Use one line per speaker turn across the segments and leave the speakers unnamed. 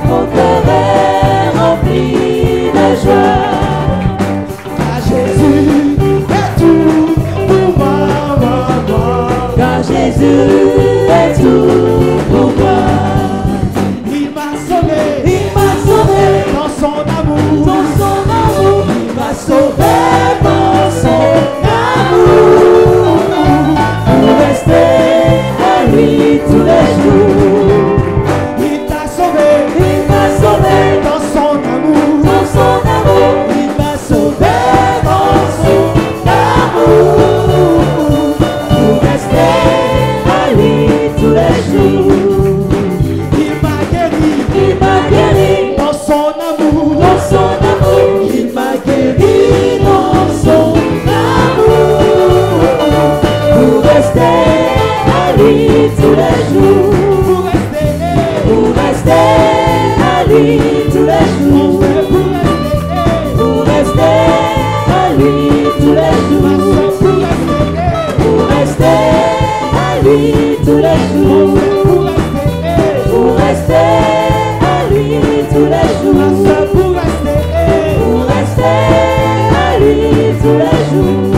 mon cœur est rempli de joie.
Car Jésus est tout pour moi,
Car Jésus est tout pour moi.
Il m'a sauvé dans son amour.
Dans son amour, il m'a sauvé dans son amour. Pour rester à lui tous les jours.
Il t'a sauvé dans son amour.
Dans son amour, il m'a sauvé dans son amour. Pour rester à lui tous les jours.
Il m'a guéri dans son amour.
Dans son amour, il m'a guéri dans son amour. Pour rester à lui tous les jours. Pour rester à lui tous les jours. Pour rester à lui tous les jours. Pour rester à lui tous les jours. Pour rester à lui tous les jours. Pour rester à lui tous les jours.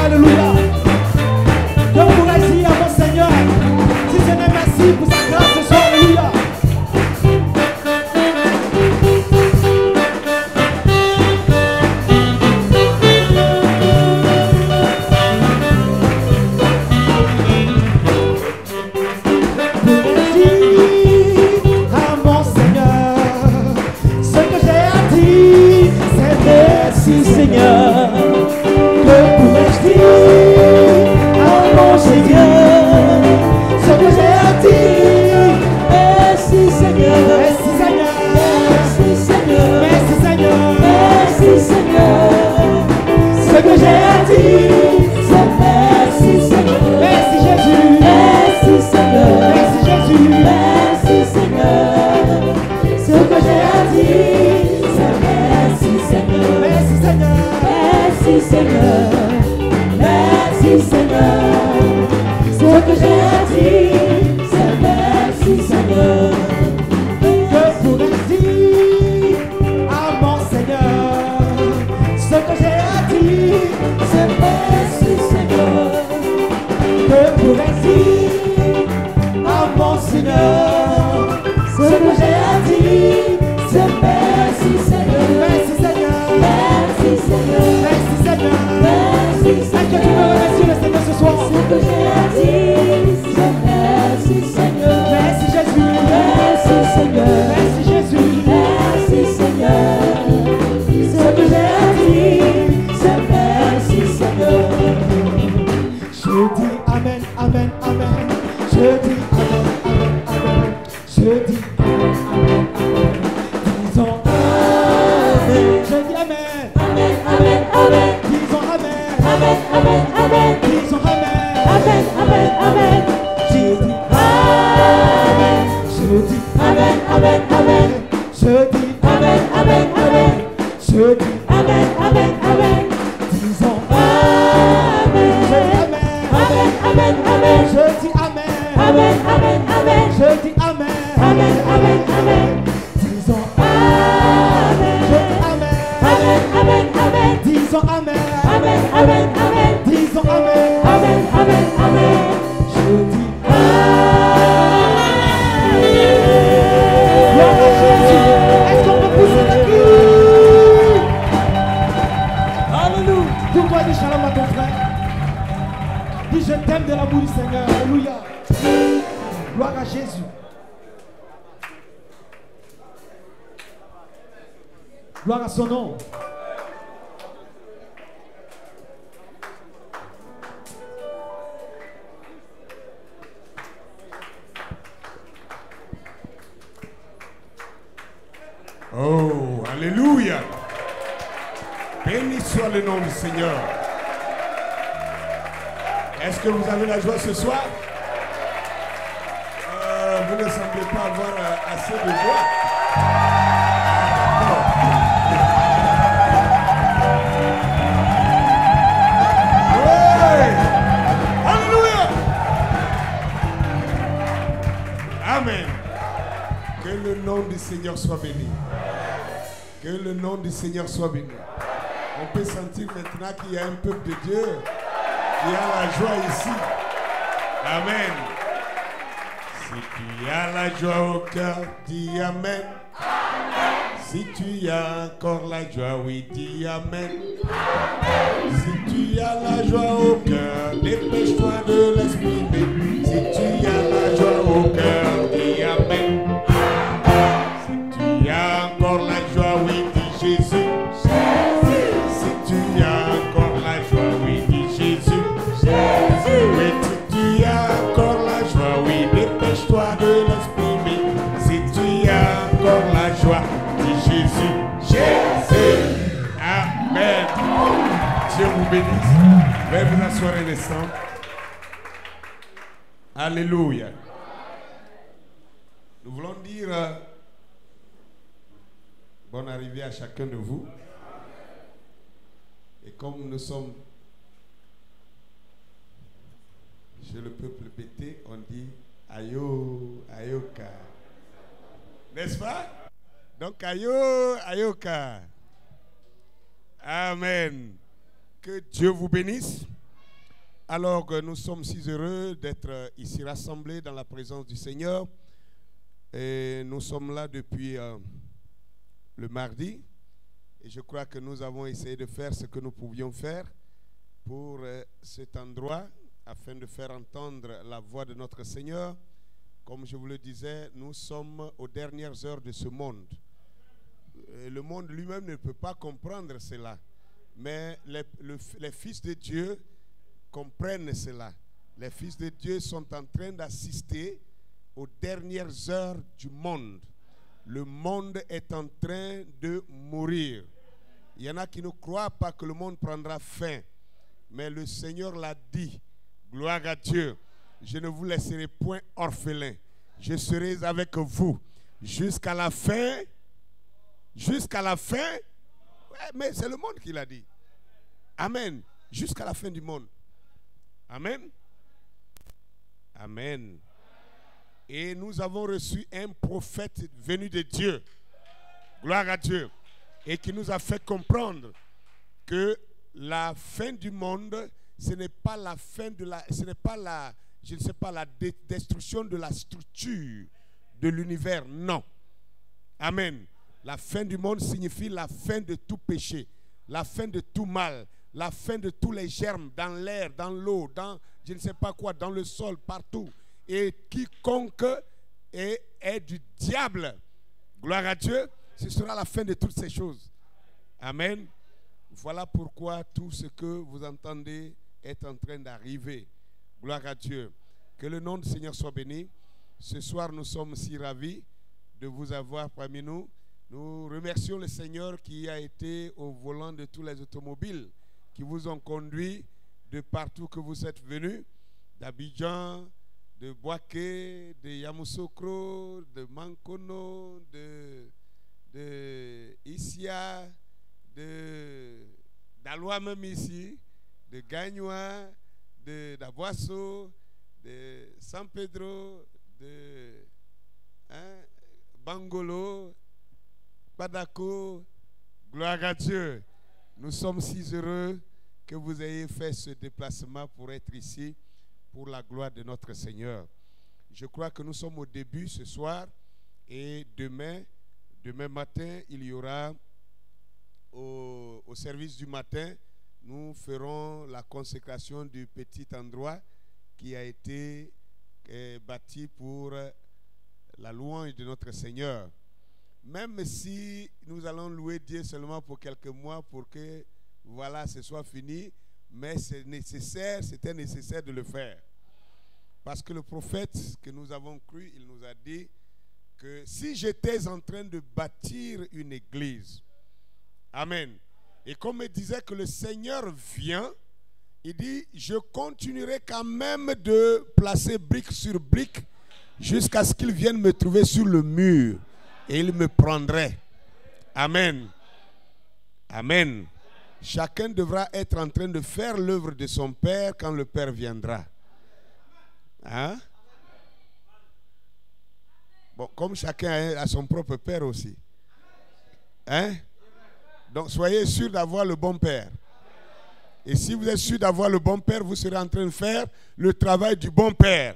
Alléluia. Je pourrais dire à mon Seigneur, si ce n'est merci pour sa grâce ce soir, alléluia. À mon Seigneur, ce que j'ai à dire, c'est merci Seigneur. Que pourrais-je dire à mon Seigneur, ce que j'ai à dire?
Merci Seigneur.
Merci Seigneur,
Merci Seigneur.
merci Seigneur.
Merci Seigneur.
Ce que j'ai à dire,
C'est merci Seigneur.
merci Jésus,
Merci Seigneur.
merci Jésus.
Merci Seigneur. Ce que j'ai à dire, c'est merci Seigneur.
Merci Seigneur,
Merci Seigneur. Merci Seigneur. Ce que j'ai à dire, c'est merci Seigneur.
que pourrais-je dire à mon Seigneur? Ce que j'ai à dire,
C'est merci Seigneur.
que pourrais-je dire à mon Seigneur?
Ce que j'ai à dire, c'est merci Seigneur.
Merci Seigneur,
Merci Seigneur.
merci Seigneur.
Merci
Est-ce que tu peux
Seigneur.
remercier le Seigneur ce soir?
Ce que j'ai à dire, c'est merci Seigneur.
Merci Jésus,
Merci Seigneur.
merci Jésus.
Merci Seigneur. Ce que j'ai à dire, c'est merci Seigneur.
Je dis Amen, Amen, Amen. Je dis Amen, Amen, Amen. Je dis Amen, Amen, Amen. Disons Amen. Je dis Amen.
Amen, amen, amen.
Disons Amen.
Amen, amen, amen.
Disons Amen.
Amen, amen, amen.
Je dis
Amen.
Je dis
Amen, amen, amen.
Je dis
Amen, amen, amen.
Je dis
Amen, amen, amen.
Disons
Amen.
Je dis Amen.
Amen, amen, amen.
Je dis Amen.
Amen, amen, amen.
Je dis Amen.
Amen, amen, amen.
Disons
Amen.
Je dis Amen.
Amen, amen, amen.
Disons Amen.
Amen, amen, amen.
Disons Amen.
Amen, amen, amen.
Je dis
Amen.
Gloire à Jésus. Est-ce qu'on peut pousser le cri? Alléluia. Pourquoi dis shalom à ton frère? Dis je t'aime de l'amour du Seigneur. Alléluia. Gloire à Jésus. Gloire à son nom.
Oh, alléluia. Béni soit le nom du Seigneur. Est-ce que vous avez la joie ce soir? Vous ne semblez pas avoir assez de joie. Ouais. Alléluia. le nom du Seigneur soit béni. Que le nom du Seigneur soit béni. On peut sentir maintenant qu'il y a un peuple de Dieu qui a la joie ici. Amen. Si tu as la joie au cœur, dis Amen. Si tu as encore la joie, oui, dis Amen. Si tu as la joie au cœur, dépêche-toi de l'exprimer. Si tu as la joie au cœur, dis Amen. Si tu as encore la joie, oui, dis Jésus. Si tu as encore la joie, oui, dis Jésus. Mais si tu as encore la joie, oui, dépêche-toi de l'exprimer. Si tu as encore la joie, dis Jésus. Jésus. Amen. Dieu vous bénisse. Veuillez vous asseoir un instant. Alléluia. Nous voulons dire bonne arrivée à chacun de vous. Et comme nous sommes chez le peuple bété, on dit Ayo, Ayoka. N'est-ce pas? Donc Ayo, Ayoka. Amen. Que Dieu vous bénisse. Alors que nous sommes si heureux d'être ici rassemblés dans la présence du Seigneur. Et nous sommes là depuis le mardi. Et je crois que nous avons essayé de faire ce que nous pouvions faire pour cet endroit afin de faire entendre la voix de notre Seigneur. Comme je vous le disais, nous sommes aux dernières heures de ce monde. Le monde lui-même ne peut pas comprendre cela. Mais les fils de Dieu comprennent cela. Les fils de Dieu sont en train d'assister aux dernières heures du monde. Le monde est en train de mourir. Il y en a qui ne croient pas que le monde prendra fin. Mais le Seigneur l'a dit. Gloire à Dieu. Je ne vous laisserai point orphelin. Je serai avec vous jusqu'à la fin. Jusqu'à la fin. Ouais, mais c'est le monde qui l'a dit. Amen. Jusqu'à la fin du monde. Amen. Amen. Et nous avons reçu un prophète venu de Dieu. Gloire à Dieu. Et qui nous a fait comprendre que la fin du monde, ce n'est pas la fin de la, ce n'est pas la, je ne sais pas, la destruction de la structure de l'univers. Non. Amen. La fin du monde signifie la fin de tout péché, la fin de tout mal, la fin de tous les germes dans l'air, dans l'eau, dans je ne sais pas quoi, dans le sol, partout. Et quiconque est du diable, gloire à Dieu, ce sera la fin de toutes ces choses. Amen. Voilà pourquoi tout ce que vous entendez est en train d'arriver. Gloire à Dieu. Que le nom du Seigneur soit béni. Ce soir, nous sommes si ravis de vous avoir parmi nous. Nous remercions le Seigneur qui a été au volant de tous les automobiles qui vous ont conduit de partout que vous êtes venus, d'Abidjan, de Boaké, de Yamoussoukro, de Mankono, de Issia, d'Aloua même ici, de Gagnoa, d'Aboasso, de San Pedro, de Bangolo, Padako. Gloire à Dieu. Nous sommes si heureux que vous ayez fait ce déplacement pour être ici, pour la gloire de notre Seigneur. Je crois que nous sommes au début ce soir et demain matin, il y aura au service du matin, nous ferons la consécration du petit endroit qui a été bâti pour la louange de notre Seigneur. Même si nous allons louer Dieu seulement pour quelques mois pour que voilà, ce soit fini, mais c'est nécessaire, c'était nécessaire de le faire. Parce que le prophète que nous avons cru, il nous a dit que si j'étais en train de bâtir une église, amen, et comme il disait que le Seigneur vient, il dit, je continuerai quand même de placer brique sur brique jusqu'à ce qu'il vienne me trouver sur le mur et il me prendrait. Amen. Amen. Chacun devra être en train de faire l'œuvre de son Père quand le Père viendra. Hein? Bon, comme chacun a son propre père aussi. Hein? Donc soyez sûr d'avoir le bon père. Et si vous êtes sûr d'avoir le bon père, vous serez en train de faire le travail du bon père.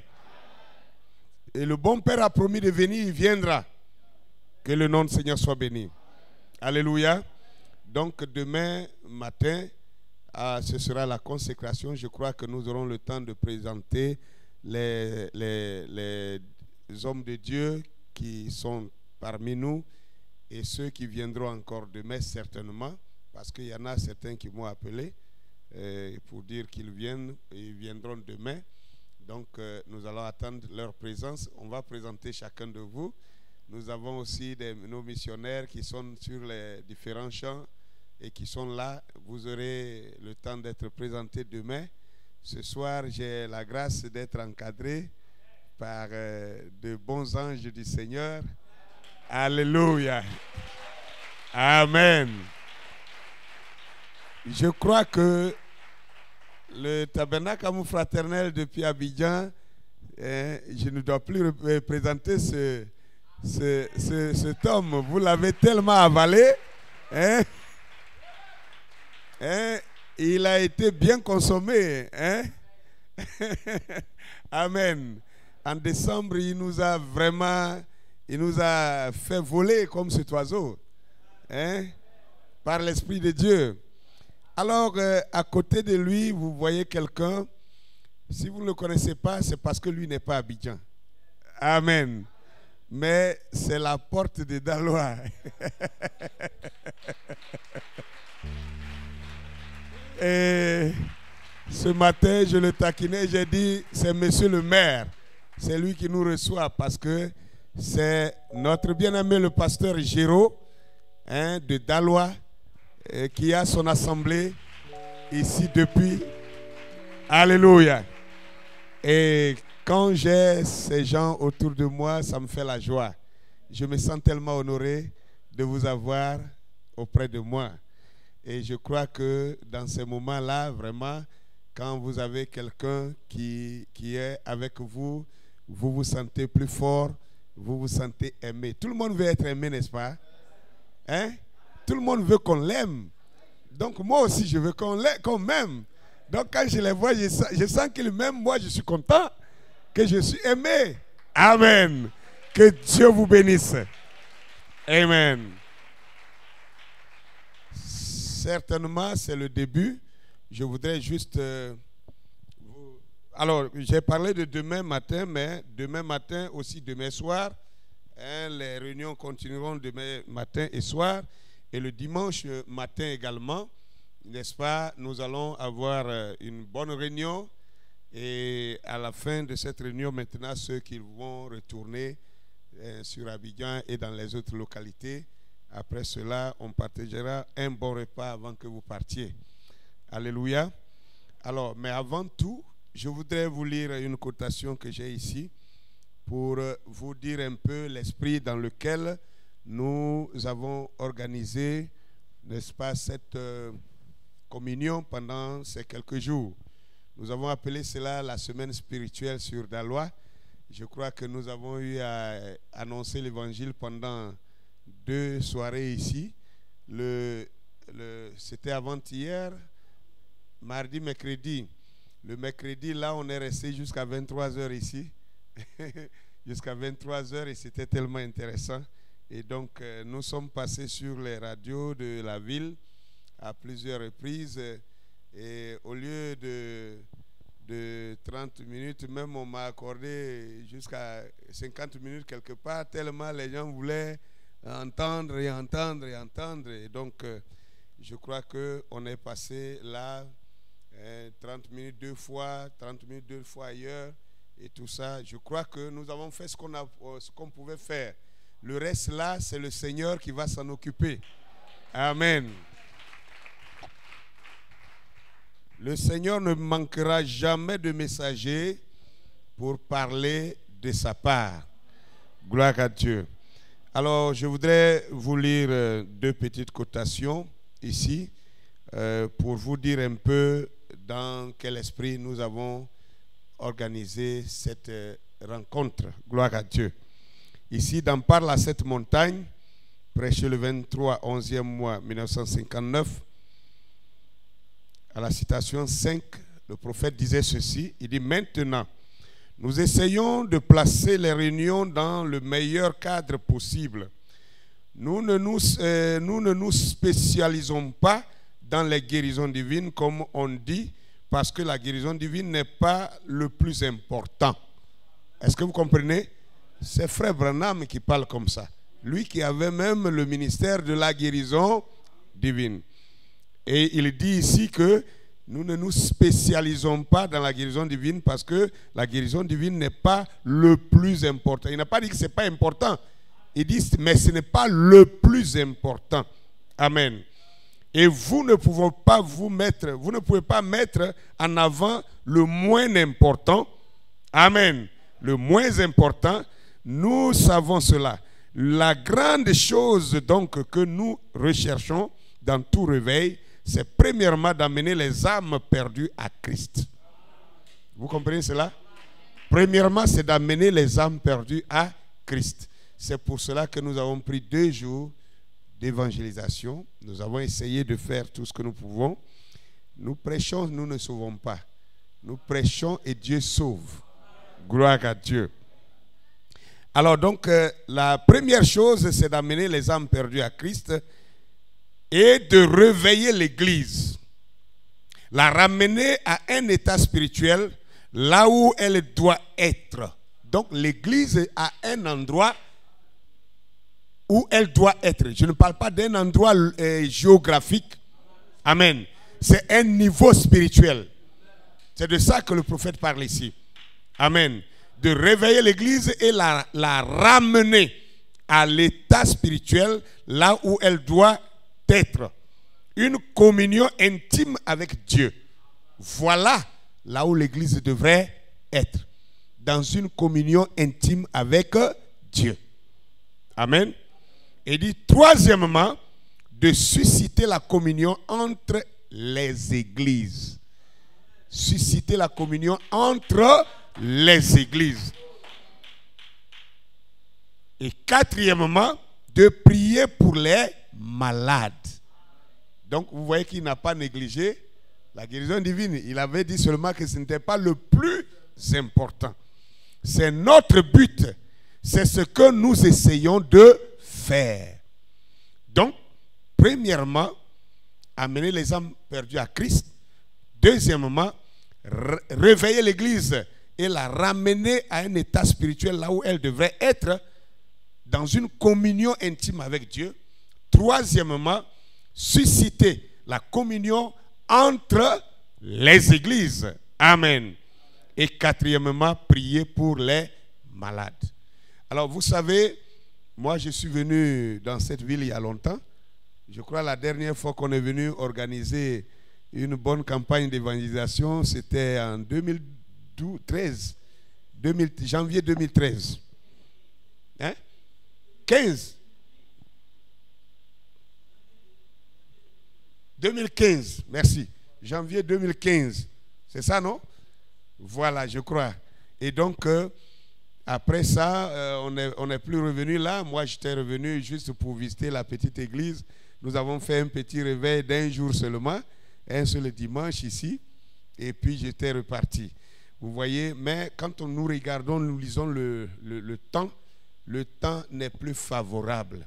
Et le bon père a promis de venir, il viendra. Que le nom du Seigneur soit béni. Alléluia. Donc demain matin, ce sera la consécration. Je crois que nous aurons le temps de présenter les hommes de Dieu qui sont parmi nous et ceux qui viendront encore demain certainement, parce qu'il y en a certains qui m'ont appelé pour dire qu'ils viennent et ils viendront demain. Donc nous allons attendre leur présence. On va présenter chacun de vous. Nous avons aussi nos missionnaires qui sont sur les différents champs et qui sont là. Vous aurez le temps d'être présentés demain. Ce soir, j'ai la grâce d'être encadré par de bons anges du Seigneur. Alléluia. Amen. Je crois que le tabernacle amour fraternel depuis Abidjan, je ne dois plus présenter cet homme. Vous l'avez tellement avalé. Hein? Il a été bien consommé. Hein? Amen. En décembre, il nous a fait voler comme cet oiseau. Hein? Par l'Esprit de Dieu. Alors, à côté de lui, vous voyez quelqu'un. Si vous ne le connaissez pas, c'est parce que lui n'est pas Abidjan. Amen. Mais c'est la porte de Daloa. Et ce matin, je le taquinais, j'ai dit, c'est monsieur le maire. C'est lui qui nous reçoit parce que c'est notre bien-aimé le pasteur Géraud, de Daloa, qui a son assemblée ici depuis. Alléluia. Et quand j'ai ces gens autour de moi, ça me fait la joie. Je me sens tellement honoré de vous avoir auprès de moi. Et je crois que dans ces moments-là, vraiment, quand vous avez quelqu'un qui est avec vous, vous vous sentez plus fort, vous vous sentez aimé. Tout le monde veut être aimé, n'est-ce pas? Hein? Tout le monde veut qu'on l'aime. Donc moi aussi, je veux qu'on m'aime. Donc quand je les vois, je sens qu'ils m'aiment. Moi, je suis content que je suis aimé. Amen. Que Dieu vous bénisse. Amen. Certainement, c'est le début. Je voudrais juste... Alors, j'ai parlé de demain matin, mais demain matin, aussi demain soir, les réunions continueront demain matin et soir. Et le dimanche matin également, n'est-ce pas, nous allons avoir une bonne réunion. Et à la fin de cette réunion, maintenant, ceux qui vont retourner sur Abidjan et dans les autres localités, après cela, on partagera un bon repas avant que vous partiez. Alléluia. Alors, mais avant tout, je voudrais vous lire une quotation que j'ai ici pour vous dire un peu l'esprit dans lequel nous avons organisé, n'est-ce pas, cette communion pendant ces quelques jours. Nous avons appelé cela la semaine spirituelle sur Daloa. Je crois que nous avons eu à annoncer l'évangile pendant 2 soirées ici. C'était avant-hier, mardi, mercredi. Le mercredi, là, on est resté jusqu'à 23h ici. Jusqu'à 23h et c'était tellement intéressant. Et donc, nous sommes passés sur les radios de la ville à plusieurs reprises. Et au lieu de 30 minutes, même on m'a accordé jusqu'à 50 minutes quelque part, tellement les gens voulaient entendre et entendre et entendre. Et donc, je crois qu'on est passé là 30 minutes 2 fois, 30 minutes 2 fois ailleurs et tout ça. Je crois que nous avons fait ce qu'on pouvait faire. Le reste là, c'est le Seigneur qui va s'en occuper. Amen. Le Seigneur ne manquera jamais de messagers pour parler de sa part. Gloire à Dieu. Alors, je voudrais vous lire 2 petites quotations ici pour vous dire un peu dans quel esprit nous avons organisé cette rencontre. Gloire à Dieu. ici dans Parle à cette montagne, prêché le 23 11e mois 1959, à la citation 5, le prophète disait ceci, il dit « Maintenant, nous essayons de placer les réunions dans le meilleur cadre possible. Nous ne nous spécialisons pas dans les guérisons divines, comme on dit, parce que la guérison divine n'est pas le plus important. » Est-ce que vous comprenez? C'est Frère Branham qui parle comme ça. Lui qui avait même le ministère de la guérison divine. Et il dit ici que nous ne nous spécialisons pas dans la guérison divine parce que la guérison divine n'est pas le plus important. Il n'a pas dit que ce n'est pas important. Il dit, mais ce n'est pas le plus important. Amen. Et vous ne pouvez pas mettre en avant le moins important. Amen. Le moins important, nous savons cela. La grande chose donc que nous recherchons dans tout réveil, c'est premièrement d'amener les âmes perdues à Christ. Vous comprenez cela? Premièrement, c'est d'amener les âmes perdues à Christ. C'est pour cela que nous avons pris 2 jours d'évangélisation. Nous avons essayé de faire tout ce que nous pouvons. Nous prêchons, nous ne sauvons pas. Nous prêchons et Dieu sauve. Gloire à Dieu. Alors donc, la première chose, c'est d'amener les âmes perdues à Christ et de réveiller l'Église. La ramener à un état spirituel là où elle doit être. Donc l'Église a un endroit où elle doit être. Je ne parle pas d'un endroit géographique. Amen. C'est un niveau spirituel. C'est de ça que le prophète parle ici. Amen. De réveiller l'Église et la ramener à l'état spirituel là où elle doit être. Une communion intime avec Dieu. Voilà là où l'Église devrait être. Dans une communion intime avec Dieu. Amen. Et dit troisièmement, de susciter la communion entre les églises. Susciter la communion entre les églises. Et quatrièmement, de prier pour les malades. Donc vous voyez qu'il n'a pas négligé la guérison divine. Il avait dit seulement que ce n'était pas le plus important. C'est notre but. C'est ce que nous essayons de faire. Donc, premièrement, amener les âmes perdues à Christ. Deuxièmement, réveiller l'Église et la ramener à un état spirituel là où elle devrait être, dans une communion intime avec Dieu. Troisièmement, susciter la communion entre les églises. Amen. Et quatrièmement, prier pour les malades. Alors vous savez, moi je suis venu dans cette ville il y a longtemps. Je crois la dernière fois qu'on est venu organiser une bonne campagne d'évangélisation, c'était en 2013, janvier 2013. Hein? 2015, merci. Janvier 2015. C'est ça, non? Voilà, je crois. Et donc, après ça, on n'est plus revenu là. Moi, j'étais revenu juste pour visiter la petite église. Nous avons fait un petit réveil d'1 jour seulement, un seul dimanche ici. Et puis, j'étais reparti. Vous voyez, mais quand nous regardons, nous lisons le temps n'est plus favorable.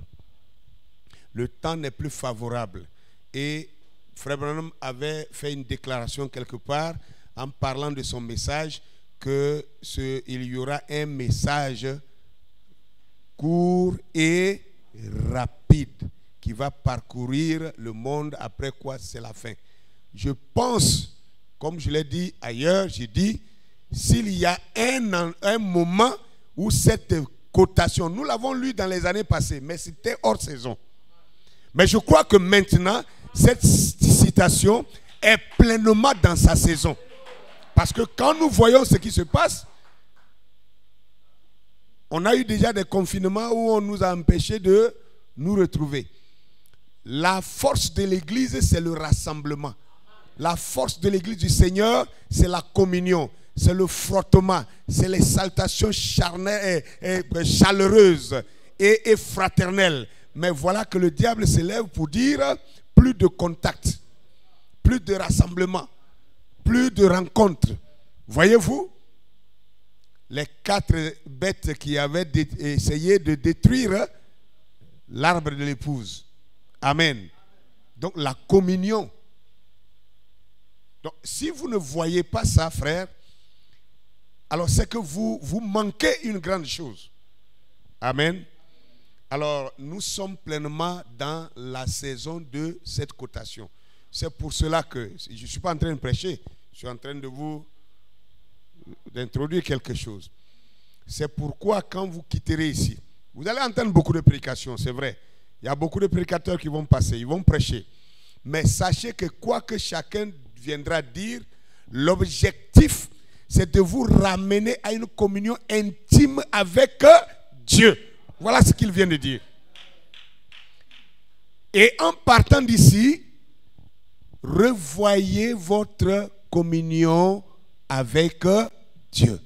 Le temps n'est plus favorable. Et Frère Branham avait fait une déclaration quelque part en parlant de son message qu'il y aura un message court et rapide qui va parcourir le monde, après quoi c'est la fin. Je pense, comme je l'ai dit ailleurs, j'ai dit, s'il y a un moment où cette cotation, nous l'avons lu dans les années passées, mais c'était hors saison. Mais je crois que maintenant, cette citation est pleinement dans sa saison. Parce que quand nous voyons ce qui se passe, on a eu déjà des confinements où on nous a empêchés de nous retrouver. La force de l'Église, c'est le rassemblement. La force de l'Église du Seigneur, c'est la communion. c'est le frottement, c'est les salutations chaleureuses et fraternelles. Mais voilà que le diable s'élève pour dire plus de contact, plus de rassemblement, plus de rencontres. Voyez-vous, les 4 bêtes qui avaient essayé de détruire l'arbre de l'épouse. Amen. Donc la communion. Donc si vous ne voyez pas ça, frère, alors c'est que vous manquez une grande chose. Amen. Alors nous sommes pleinement dans la saison de cette cotation. C'est pour cela que je ne suis pas en train de prêcher, je suis en train de vous d'introduire quelque chose. C'est pourquoi quand vous quitterez ici, vous allez entendre beaucoup de prédications, c'est vrai. Il y a beaucoup de prédicateurs qui vont passer, ils vont prêcher. Mais sachez que quoi que chacun viendra dire, l'objectif, c'est de vous ramener à une communion intime avec Dieu. Voilà ce qu'il vient de dire. Et en partant d'ici, revoyez votre communion avec Dieu.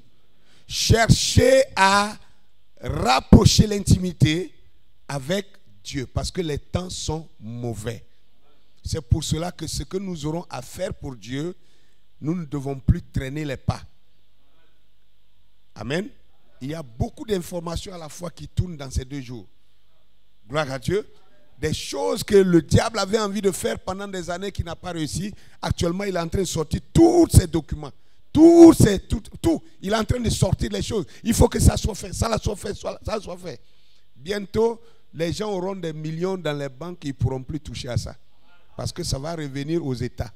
Cherchez à rapprocher l'intimité avec Dieu parce que les temps sont mauvais. C'est pour cela que ce que nous aurons à faire pour Dieu, nous ne devons plus traîner les pas. Amen. Il y a beaucoup d'informations à la fois qui tournent dans ces 2 jours. Gloire à Dieu. Des choses que le diable avait envie de faire pendant des années qui n'a pas réussi. Actuellement, il est en train de sortir tous ces documents. Tout. Il est en train de sortir les choses. Il faut que ça soit fait, ça soit fait, ça soit fait. Bientôt, les gens auront des millions dans les banques, ils ne pourront plus toucher à ça. Parce que ça va revenir aux États.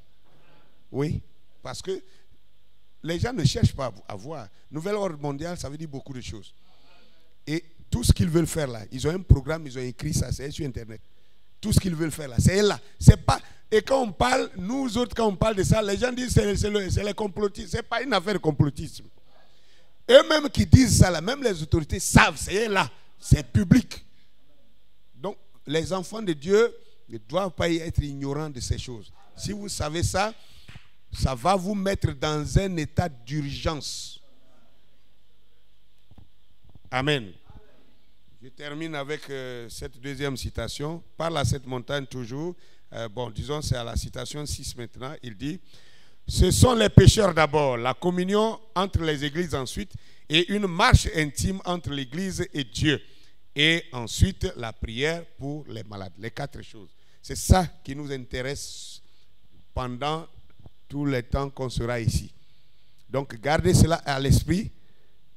Oui, parce que les gens ne cherchent pas à voir. Nouvel ordre mondial, ça veut dire beaucoup de choses. Et tout ce qu'ils veulent faire là, ils ont un programme, ils ont écrit ça, c'est sur Internet. Tout ce qu'ils veulent faire là, c'est là. C'est pas. Et quand on parle, nous autres, quand on parle de ça, les gens disent c'est les complotistes. Ce n'est pas une affaire de complotisme. Eux-mêmes qui disent ça là, même les autorités savent, c'est là, c'est public. Donc, les enfants de Dieu ne doivent pas être ignorants de ces choses. Si vous savez ça, ça va vous mettre dans un état d'urgence. Amen. Je termine avec cette deuxième citation. Parle à cette montagne toujours. Bon, disons, c'est à la citation 6 maintenant. Il dit, ce sont les pécheurs d'abord, la communion entre les églises ensuite, et une marche intime entre l'église et Dieu. Et ensuite, la prière pour les malades. Les 4 choses. C'est ça qui nous intéresse pendant tout le temps qu'on sera ici. Donc, gardez cela à l'esprit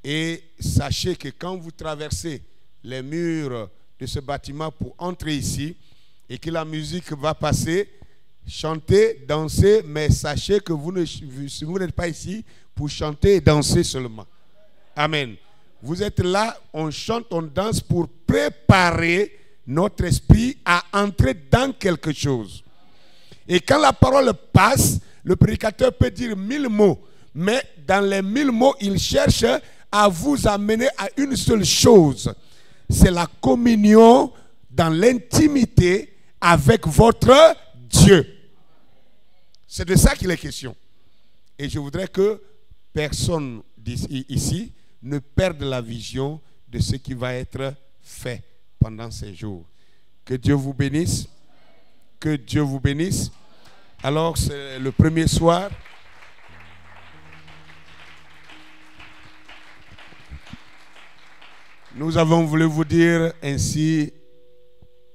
et sachez que quand vous traversez les murs de ce bâtiment pour entrer ici et que la musique va passer, chantez, dansez, mais sachez que vous n'êtes pas ici pour chanter et danser seulement. Amen. Vous êtes là, on chante, on danse pour préparer notre esprit à entrer dans quelque chose. Et quand la parole passe, le prédicateur peut dire 1000 mots, mais dans les 1000 mots, il cherche à vous amener à une seule chose. C'est la communion dans l'intimité avec votre Dieu. C'est de ça qu'il est question. Et je voudrais que personne ici ne perde la vision de ce qui va être fait pendant ces jours. Que Dieu vous bénisse. Que Dieu vous bénisse. Alors, c'est le premier soir. Nous avons voulu vous dire ainsi,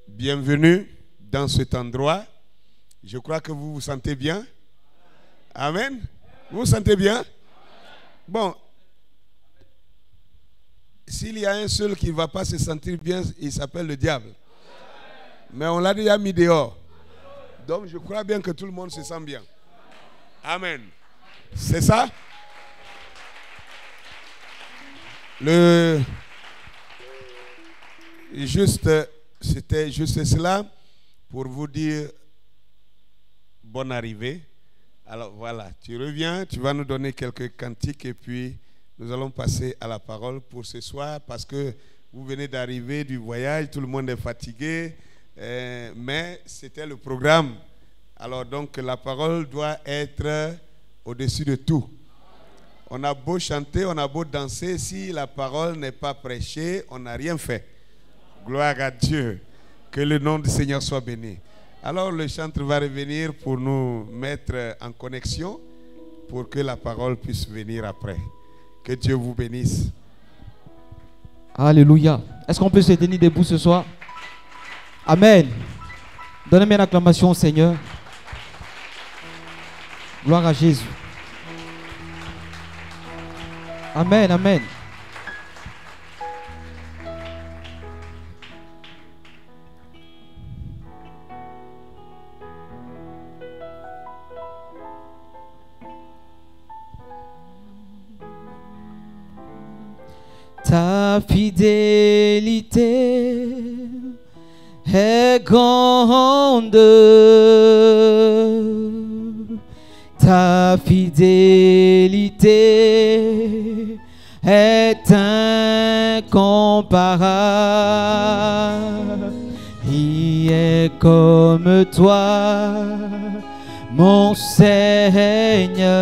bienvenue dans cet endroit. Je crois que vous vous sentez bien. Amen. Vous vous sentez bien? Bon. S'il y a un seul qui ne va pas se sentir bien, il s'appelle le diable. Mais on l'a déjà mis dehors. Donc je crois bien que tout le monde se sent bien. Amen. C'est ça? C'était juste cela pour vous dire bonne arrivée. Alors voilà, tu reviens, tu vas nous donner quelques cantiques et puis nous allons passer à la parole pour ce soir parce que vous venez d'arriver du voyage, tout le monde est fatigué, mais c'était le programme. Alors donc la parole doit être au-dessus de tout. On a beau chanter, on a beau danser, si la parole n'est pas prêchée, on n'a rien fait. Gloire à Dieu. Que le nom du Seigneur soit béni. Alors le chanteur va revenir pour nous mettre en connexion pour que la parole puisse venir après. Que Dieu vous bénisse.
Alléluia. Est-ce qu'on peut se tenir debout ce soir? Amen. Donnez-moi une acclamation au Seigneur. Gloire à Jésus. Amen, amen. Ta fidélité est grande. Ta fidélité est incomparable. Il est comme toi, mon Seigneur.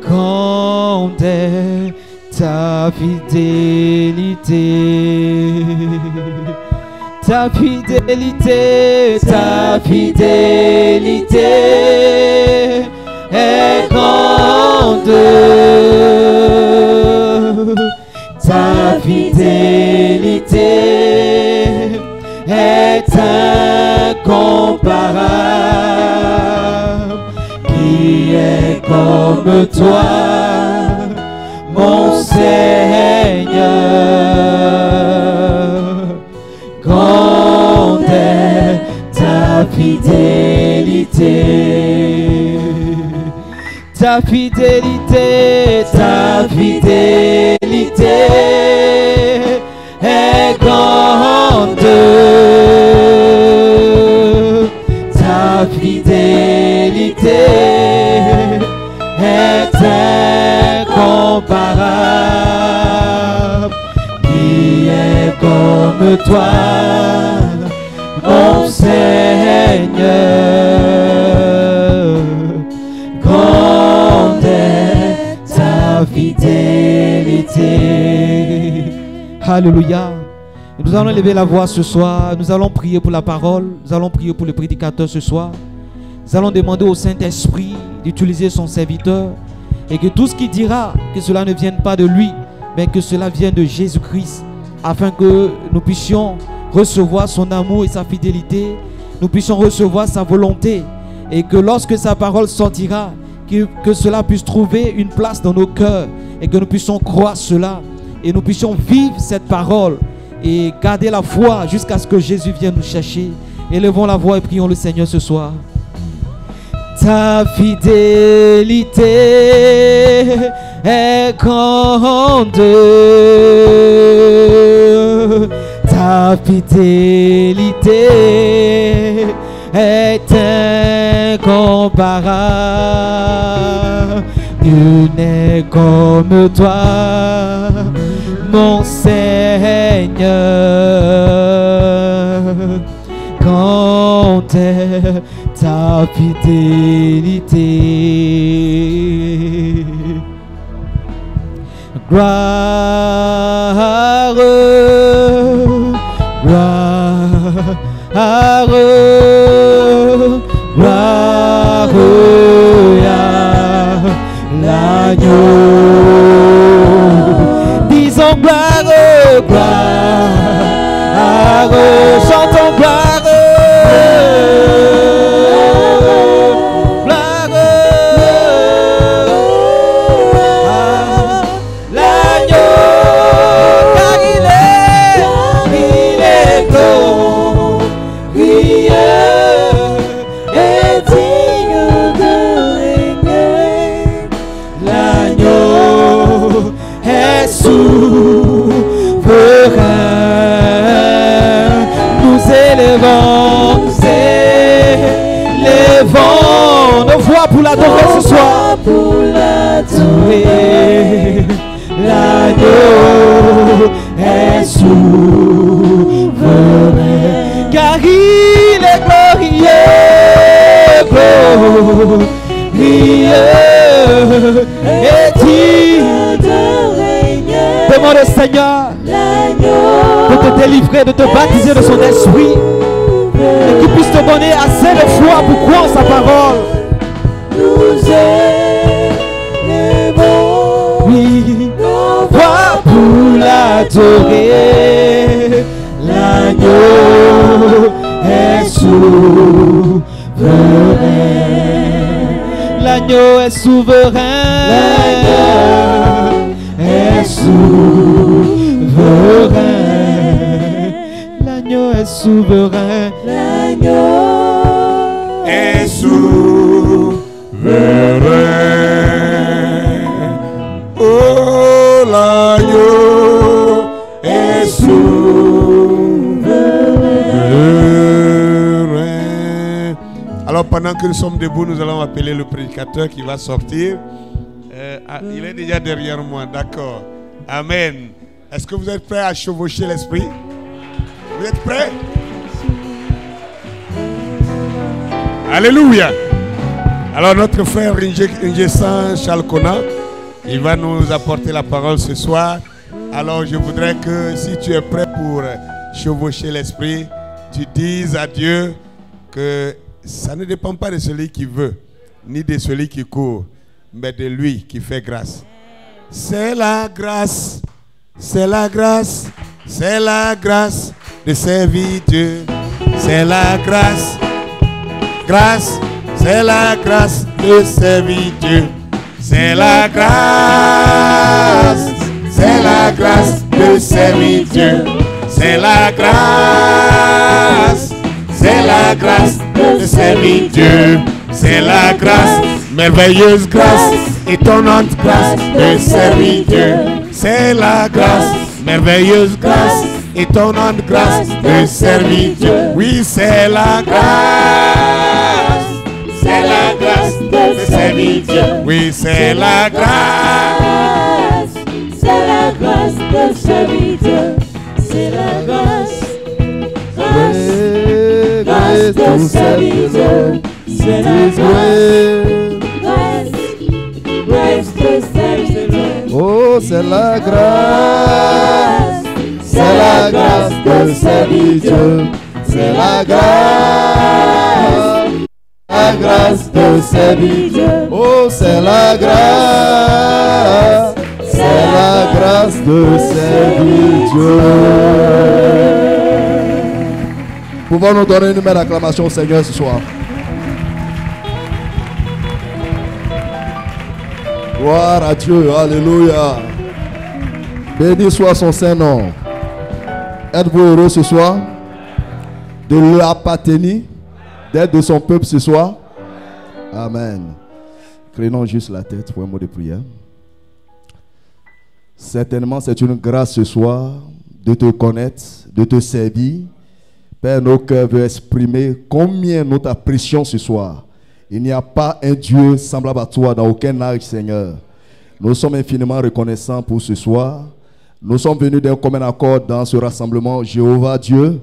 Grande est ta fidélité. Ta fidélité, ta fidélité est grande. Ta fidélité est incomparable. Qui est comme toi, mon Seigneur? Grande est ta fidélité. Ta fidélité, ta fidélité est grande. Ta fidélité est incomparable. Qui est comme toi, mon Seigneur? Grande est ta fidélité. Alléluia. Nous allons lever la voix ce soir. Nous allons prier pour la parole. Nous allons prier pour le prédicateur ce soir. Nous allons demander au Saint-Esprit d'utiliser son serviteur. Et que tout ce qu'il dira, que cela ne vienne pas de lui, mais que cela vienne de Jésus-Christ. Afin que nous puissions recevoir son amour et sa fidélité. Nous puissions recevoir sa volonté. Et que lorsque sa parole sortira, que cela puisse trouver une place dans nos cœurs. Et que nous puissions croire cela. Et nous puissions vivre cette parole. Et garder la foi jusqu'à ce que Jésus vienne nous chercher. Élevons la voix et prions le Seigneur ce soir. Ta fidélité est grande. Ta fidélité est incomparable. Nul n'est comme toi, mon Seigneur. Grande est ta fidélité. Gloire, gloire, gloire à l'agneau. Disons gloire, gloire, chantons gloire. Élevons nos voix pour l'adorer ce soir. Pour l'adorer, l'agneau est souverain, car il est glorieux, glorieux. demande au Seigneur de te délivrer, de te baptiser de son esprit et qu'il puisse te donner assez de foi pour croire sa parole.
Nous élevons
Oui, voix pour l'adorer. L'agneau est souverain. L'agneau est souverain. Est souverain. L'agneau est souverain.
l'agneau
est souverain. Oh, l'agneau est souverain. Alors, pendant que nous sommes debout, nous allons appeler le prédicateur qui va sortir. Il est déjà derrière moi, d'accord. Amen. Est-ce que vous êtes prêts à chevaucher l'esprit? Vous êtes prêts? Alléluia. Alors notre frère Ingesan Chalkona, il va nous apporter la parole ce soir. Alors je voudrais que si tu es prêt pour chevaucher l'esprit, tu dises à Dieu que ça ne dépend pas de celui qui veut, ni de celui qui court, mais de lui qui fait grâce. C'est la grâce, c'est la grâce, c'est la grâce de servir Dieu. C'est la grâce, grâce, c'est la grâce de servir Dieu. C'est la grâce, c'est la grâce de servir Dieu. C'est la grâce, c'est la grâce de servir Dieu. C'est la grâce, merveilleuse grâce, étonnante grâce de servir Dieu. C'est la grâce, merveilleuse grâce, étonnante grâce de servir Dieu. Oui, c'est la grâce, c'est la grâce de servir Dieu. Oui, c'est la grâce,
c'est la grâce de servir Dieu. C'est la grâce, grâce de servir Dieu. C'est la grâce, grâce de servir Dieu.
Oh, c'est la grâce, c'est la grâce de servir Dieu. C'est la grâce de servir Dieu. Oh, c'est la grâce, c'est la grâce de servir Dieu. Pouvons-nous donner une belle acclamation au Seigneur ce soir? Gloire à Dieu, alléluia. Béni soit son Saint-Nom. Êtes-vous heureux ce soir de l'appartenir, d'être de son peuple ce soir? Amen. Inclinons juste la tête pour un mot de prière. Certainement, c'est une grâce ce soir de te connaître, de te servir. Père, nos cœurs veulent exprimer combien nous t'apprécions ce soir. Il n'y a pas un Dieu semblable à toi dans aucun âge, Seigneur. Nous sommes infiniment reconnaissants pour ce soir. Nous sommes venus d'un commun accord dans ce rassemblement, Jéhovah Dieu,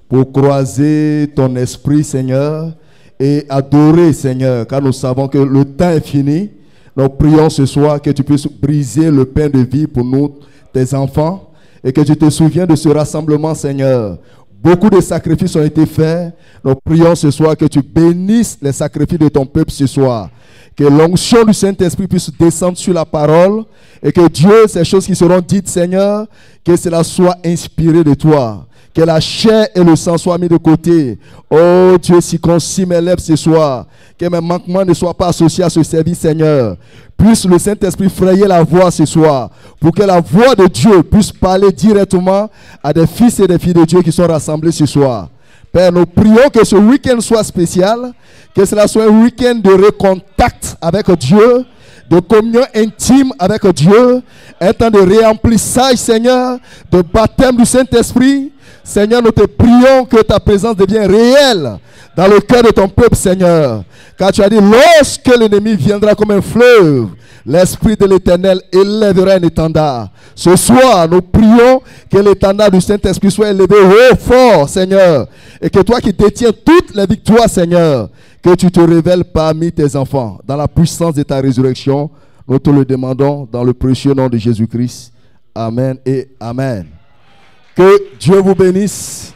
pour croiser ton esprit, Seigneur, et adorer, Seigneur, car nous savons que le temps est fini. Nous prions ce soir que tu puisses briser le pain de vie pour nous, tes enfants, et que tu te souviens de ce rassemblement, Seigneur. Beaucoup de sacrifices ont été faits. Nous prions ce soir que tu bénisses les sacrifices de ton peuple ce soir. Que l'onction du Saint-Esprit puisse descendre sur la parole. Et que Dieu, ces choses qui seront dites, Seigneur, que cela soit inspiré de toi. Que la chair et le sang soient mis de côté. Oh Dieu, circoncis mes lèvres ce soir. Que mes manquements ne soient pas associés à ce service, Seigneur. Puisse le Saint-Esprit frayer la voix ce soir. Pour que la voix de Dieu puisse parler directement à des fils et des filles de Dieu qui sont rassemblés ce soir. Père, nous prions que ce week-end soit spécial. Que cela soit un week-end de recontact avec Dieu. De communion intime avec Dieu. Un temps de réemplissage, Seigneur. De baptême du Saint-Esprit. Seigneur, nous te prions que ta présence devienne réelle dans le cœur de ton peuple, Seigneur. Car tu as dit, lorsque l'ennemi viendra comme un fleuve, l'Esprit de l'Éternel élèvera un étendard. Ce soir, nous prions que l'étendard du Saint-Esprit soit élevé haut, fort, Seigneur. Et que toi qui détiens toutes les victoires, Seigneur, que tu te révèles parmi tes enfants. Dans la puissance de ta résurrection, nous te le demandons dans le précieux nom de Jésus-Christ.
Amen et Amen. Que Dieu vous bénisse.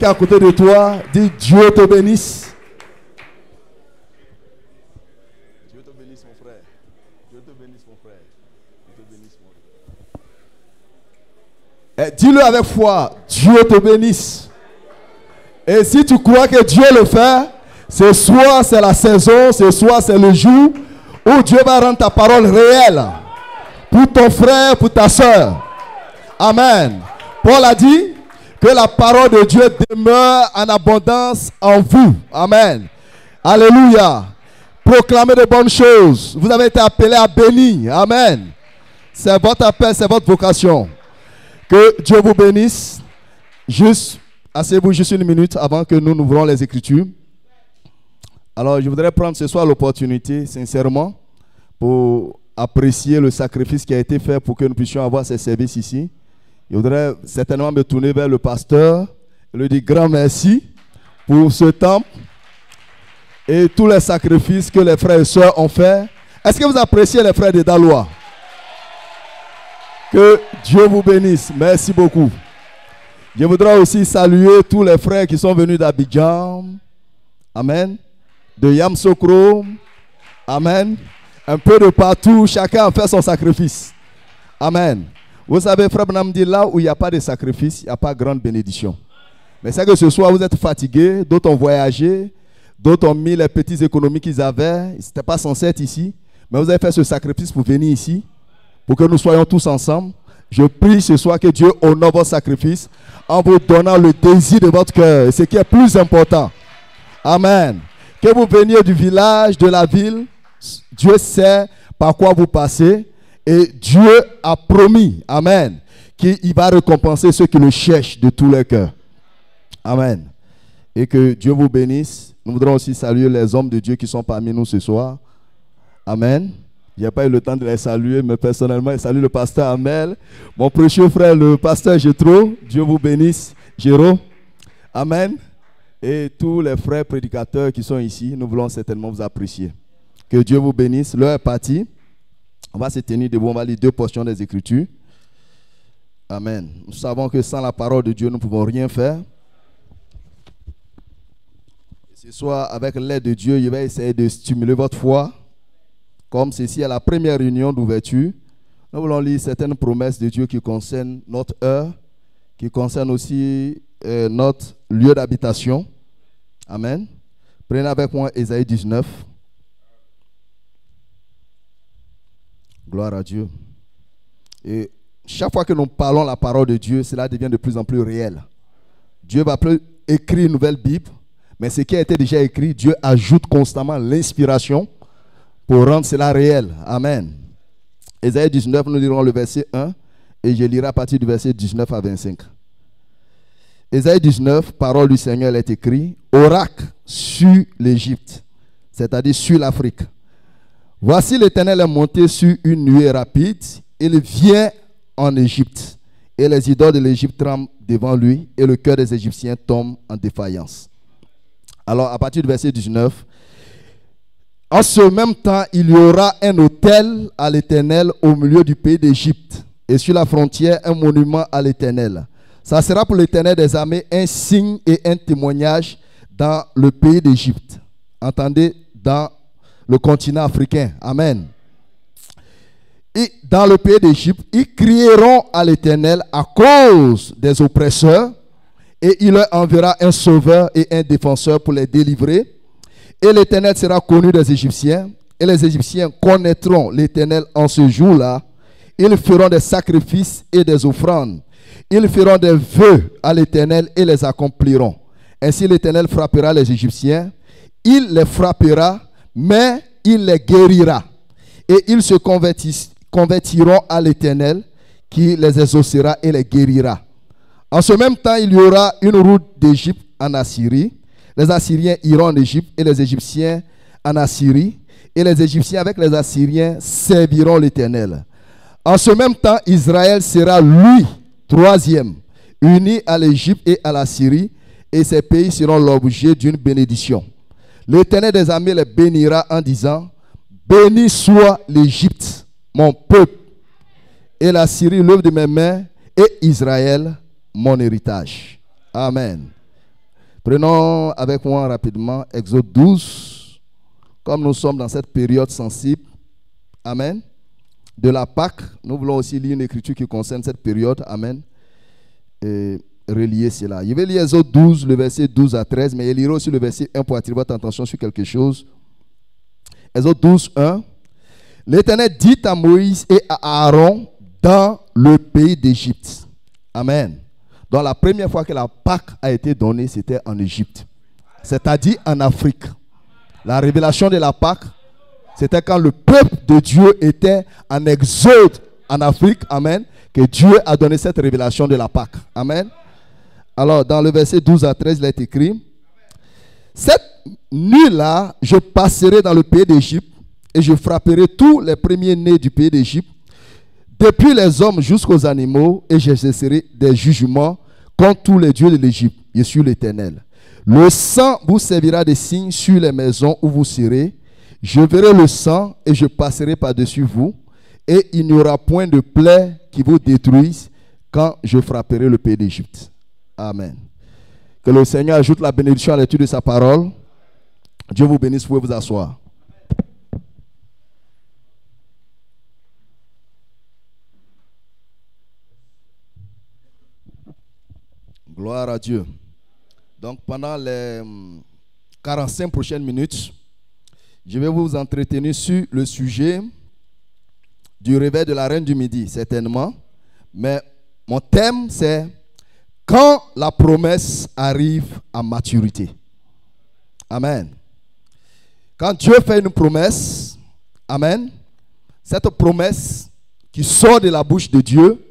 À côté de toi, dis Dieu te bénisse. Dieu te bénisse mon frère. Dieu te bénisse mon frère. Dieu te bénisse mon frère. Dis-le avec foi, Dieu te bénisse. Et si tu crois que Dieu le fait, ce soir c'est la saison, ce soir c'est le jour où Dieu va rendre ta parole réelle pour ton frère, pour ta soeur. Amen. Paul a dit que la parole de Dieu demeure en abondance en vous. Amen. Alléluia. Proclamez de bonnes choses. Vous avez été appelés à bénir. Amen. C'est votre appel, c'est votre vocation. Que Dieu vous bénisse. Juste, asseyez-vous juste une minute avant que nous n'ouvrons les Écritures. Alors, je voudrais prendre ce soir l'opportunité, sincèrement, pour apprécier le sacrifice qui a été fait pour que nous puissions avoir ces services ici. Je voudrais certainement me tourner vers le pasteur et lui dire grand merci pour ce temps et tous les sacrifices que les frères et sœurs ont fait. Est-ce que vous appréciez les frères de Daloa? Que Dieu vous bénisse. Merci beaucoup. Je voudrais aussi saluer tous les frères qui sont venus d'Abidjan. Amen. De Yamsokro. Amen. Un peu de partout. Chacun a fait son sacrifice. Amen. Vous savez, frère Branham dit, là où il n'y a pas de sacrifice, il n'y a pas de grande bénédiction. Mais c'est que ce soir, vous êtes fatigués, d'autres ont voyagé, d'autres ont mis les petites économies qu'ils avaient. Ils n'étaient pas censés être ici. Mais vous avez fait ce sacrifice pour venir ici, pour que nous soyons tous ensemble. Je prie ce soir que Dieu honore votre sacrifice en vous donnant le désir de votre cœur, ce qui est plus important. Amen. Que vous veniez du village, de la ville, Dieu sait par quoi vous passez. Et Dieu a promis, amen, qu'il va récompenser ceux qui le cherchent de tout leur cœur. Amen. Et que Dieu vous bénisse. Nous voudrons aussi saluer les hommes de Dieu qui sont parmi nous ce soir. Amen. Je n'ai pas eu le temps de les saluer, mais personnellement, je salue le pasteur Amel, mon précieux frère, le pasteur Jétro. Dieu vous bénisse, Jéro. Amen. Et tous les frères prédicateurs qui sont ici, nous voulons certainement vous apprécier. Que Dieu vous bénisse. L'heure est partie. On va se tenir debout, on va lire 2 portions des Écritures. Amen. Nous savons que sans la parole de Dieu, nous ne pouvons rien faire. Et ce soir, avec l'aide de Dieu, je vais essayer de stimuler votre foi. Comme ceci est la première réunion d'ouverture, nous voulons lire certaines promesses de Dieu qui concernent notre heure, qui concernent aussi notre lieu d'habitation. Amen. Prenez avec moi Ésaïe 19. Gloire à Dieu. Et chaque fois que nous parlons la parole de Dieu, cela devient de plus en plus réel. Dieu va plus écrire une nouvelle Bible, mais ce qui a été déjà écrit, Dieu ajoute constamment l'inspiration pour rendre cela réel. Amen. Ésaïe 19, nous lirons le verset 1 et je lirai à partir du verset 19 à 25. Ésaïe 19, parole du Seigneur, elle est écrite, oracle sur l'Égypte, c'est-à-dire sur l'Afrique. Voici l'Éternel est monté sur une nuée rapide, il vient en Égypte, et les idoles de l'Égypte tremblent devant lui, et le cœur des Égyptiens tombe en défaillance. Alors, à partir du verset 19, en ce même temps, il y aura un autel à l'Éternel au milieu du pays d'Égypte, et sur la frontière, un monument à l'Éternel. Ça sera pour l'Éternel des armées un signe et un témoignage dans le pays d'Égypte. Entendez, dans le continent africain. Amen. Et dans le pays d'Égypte, ils crieront à l'Éternel à cause des oppresseurs, et il leur enverra un sauveur et un défenseur pour les délivrer. Et l'Éternel sera connu des Égyptiens, et les Égyptiens connaîtront l'Éternel en ce jour-là. Ils feront des sacrifices et des offrandes. Ils feront des vœux à l'Éternel et les accompliront. Ainsi l'Éternel frappera les Égyptiens. Il les frappera, mais il les guérira. Et ils se convertiront à l'Éternel qui les exaucera et les guérira. En ce même temps, il y aura une route d'Égypte en Assyrie. Les Assyriens iront en Égypte et les Égyptiens en Assyrie. Et les Égyptiens avec les Assyriens serviront l'Éternel. En ce même temps, Israël sera lui, troisième, uni à l'Égypte et à la Syrie, et ces pays seront l'objet d'une bénédiction. L'Éternel des armées les bénira en disant, béni soit l'Égypte, mon peuple, et la Syrie l'œuvre de mes mains, et Israël mon héritage. Amen. Prenons avec moi rapidement Exode 12, comme nous sommes dans cette période sensible. Amen. De la Pâque, nous voulons aussi lire une écriture qui concerne cette période. Amen. Et relier cela. Je vais lire Exode 12, le verset 12 à 13, mais je lirai aussi le verset 1 pour attirer votre attention sur quelque chose. Exode 12, 1. L'Éternel dit à Moïse et à Aaron dans le pays d'Égypte. Amen. Donc la première fois que la Pâque a été donnée, c'était en Égypte. C'est-à-dire en Afrique. La révélation de la Pâque, c'était quand le peuple de Dieu était en exode en Afrique. Amen. Que Dieu a donné cette révélation de la Pâque. Amen. Alors, dans le verset 12 à 13, il est écrit: cette nuit-là, je passerai dans le pays d'Égypte et je frapperai tous les premiers-nés du pays d'Égypte, depuis les hommes jusqu'aux animaux, et j'exercerai des jugements contre tous les dieux de l'Égypte. Je suis l'Éternel. Le sang vous servira de signe sur les maisons où vous serez. Je verrai le sang et je passerai par-dessus vous, et il n'y aura point de plaie qui vous détruise quand je frapperai le pays d'Égypte. Amen. Que le Seigneur ajoute la bénédiction à l'étude de sa parole. Dieu vous bénisse, vous pouvez vous asseoir. Gloire à Dieu. Donc pendant les 45 prochaines minutes, je vais vous entretenir sur le sujet du réveil de la reine du Midi, certainement. Mais mon thème, c'est quand la promesse arrive à maturité. Amen. Quand Dieu fait une promesse, amen, cette promesse qui sort de la bouche de Dieu,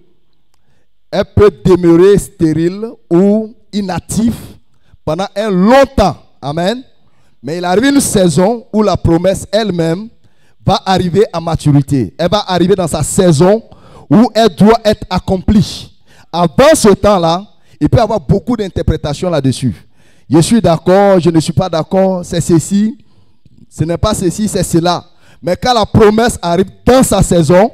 elle peut demeurer stérile ou inactive pendant un long temps. Amen. Mais il arrive une saison où la promesse elle-même va arriver à maturité. Elle va arriver dans sa saison où elle doit être accomplie. Avant ce temps-là, il peut y avoir beaucoup d'interprétations là-dessus. Je suis d'accord, je ne suis pas d'accord, c'est ceci, ce n'est pas ceci, c'est cela. Mais quand la promesse arrive dans sa saison,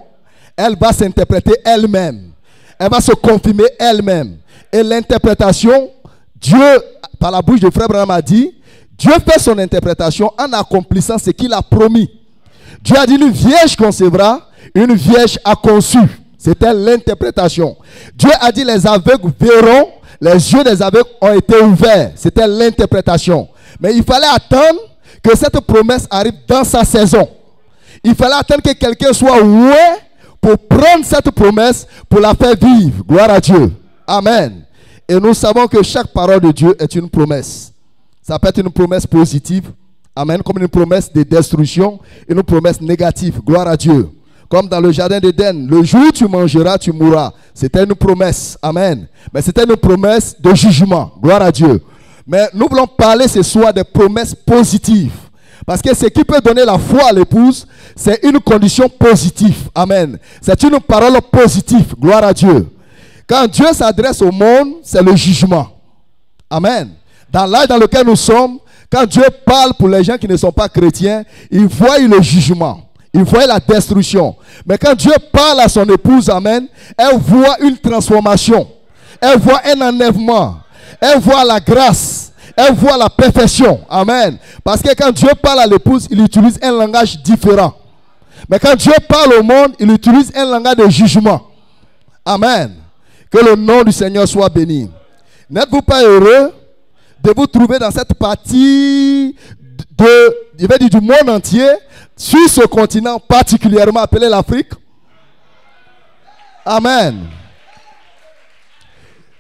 elle va s'interpréter elle-même. Elle va se confirmer elle-même. Et l'interprétation, Dieu, par la bouche de Frère Branham a dit, Dieu fait son interprétation en accomplissant ce qu'il a promis. Dieu a dit, une vierge concevra, une vierge a conçu. C'était l'interprétation. Dieu a dit, les aveugles verront, les yeux des aveugles ont été ouverts. C'était l'interprétation. Mais il fallait attendre que cette promesse arrive dans sa saison. Il fallait attendre que quelqu'un soit ouais pour prendre cette promesse, pour la faire vivre. Gloire à Dieu. Amen. Et nous savons que chaque parole de Dieu est une promesse. Ça peut être une promesse positive. Amen. Comme une promesse de destruction, une promesse négative. Gloire à Dieu. Comme dans le jardin d'Éden, le jour où tu mangeras, tu mourras. C'était une promesse. Amen. Mais c'était une promesse de jugement. Gloire à Dieu. Mais nous voulons parler ce soir des promesses positives. Parce que ce qui peut donner la foi à l'épouse, c'est une condition positive. Amen. C'est une parole positive. Gloire à Dieu. Quand Dieu s'adresse au monde, c'est le jugement. Amen. Dans l'âge dans lequel nous sommes, quand Dieu parle pour les gens qui ne sont pas chrétiens, il voit le jugement. Il voit la destruction. Mais quand Dieu parle à son épouse, amen, elle voit une transformation. Elle voit un enlèvement. Elle voit la grâce. Elle voit la perfection. Amen. Parce que quand Dieu parle à l'épouse, il utilise un langage différent. Mais quand Dieu parle au monde, il utilise un langage de jugement. Amen. Que le nom du Seigneur soit béni. N'êtes-vous pas heureux de vous trouver dans cette partie du monde entier, sur ce continent particulièrement appelé l'Afrique? Amen.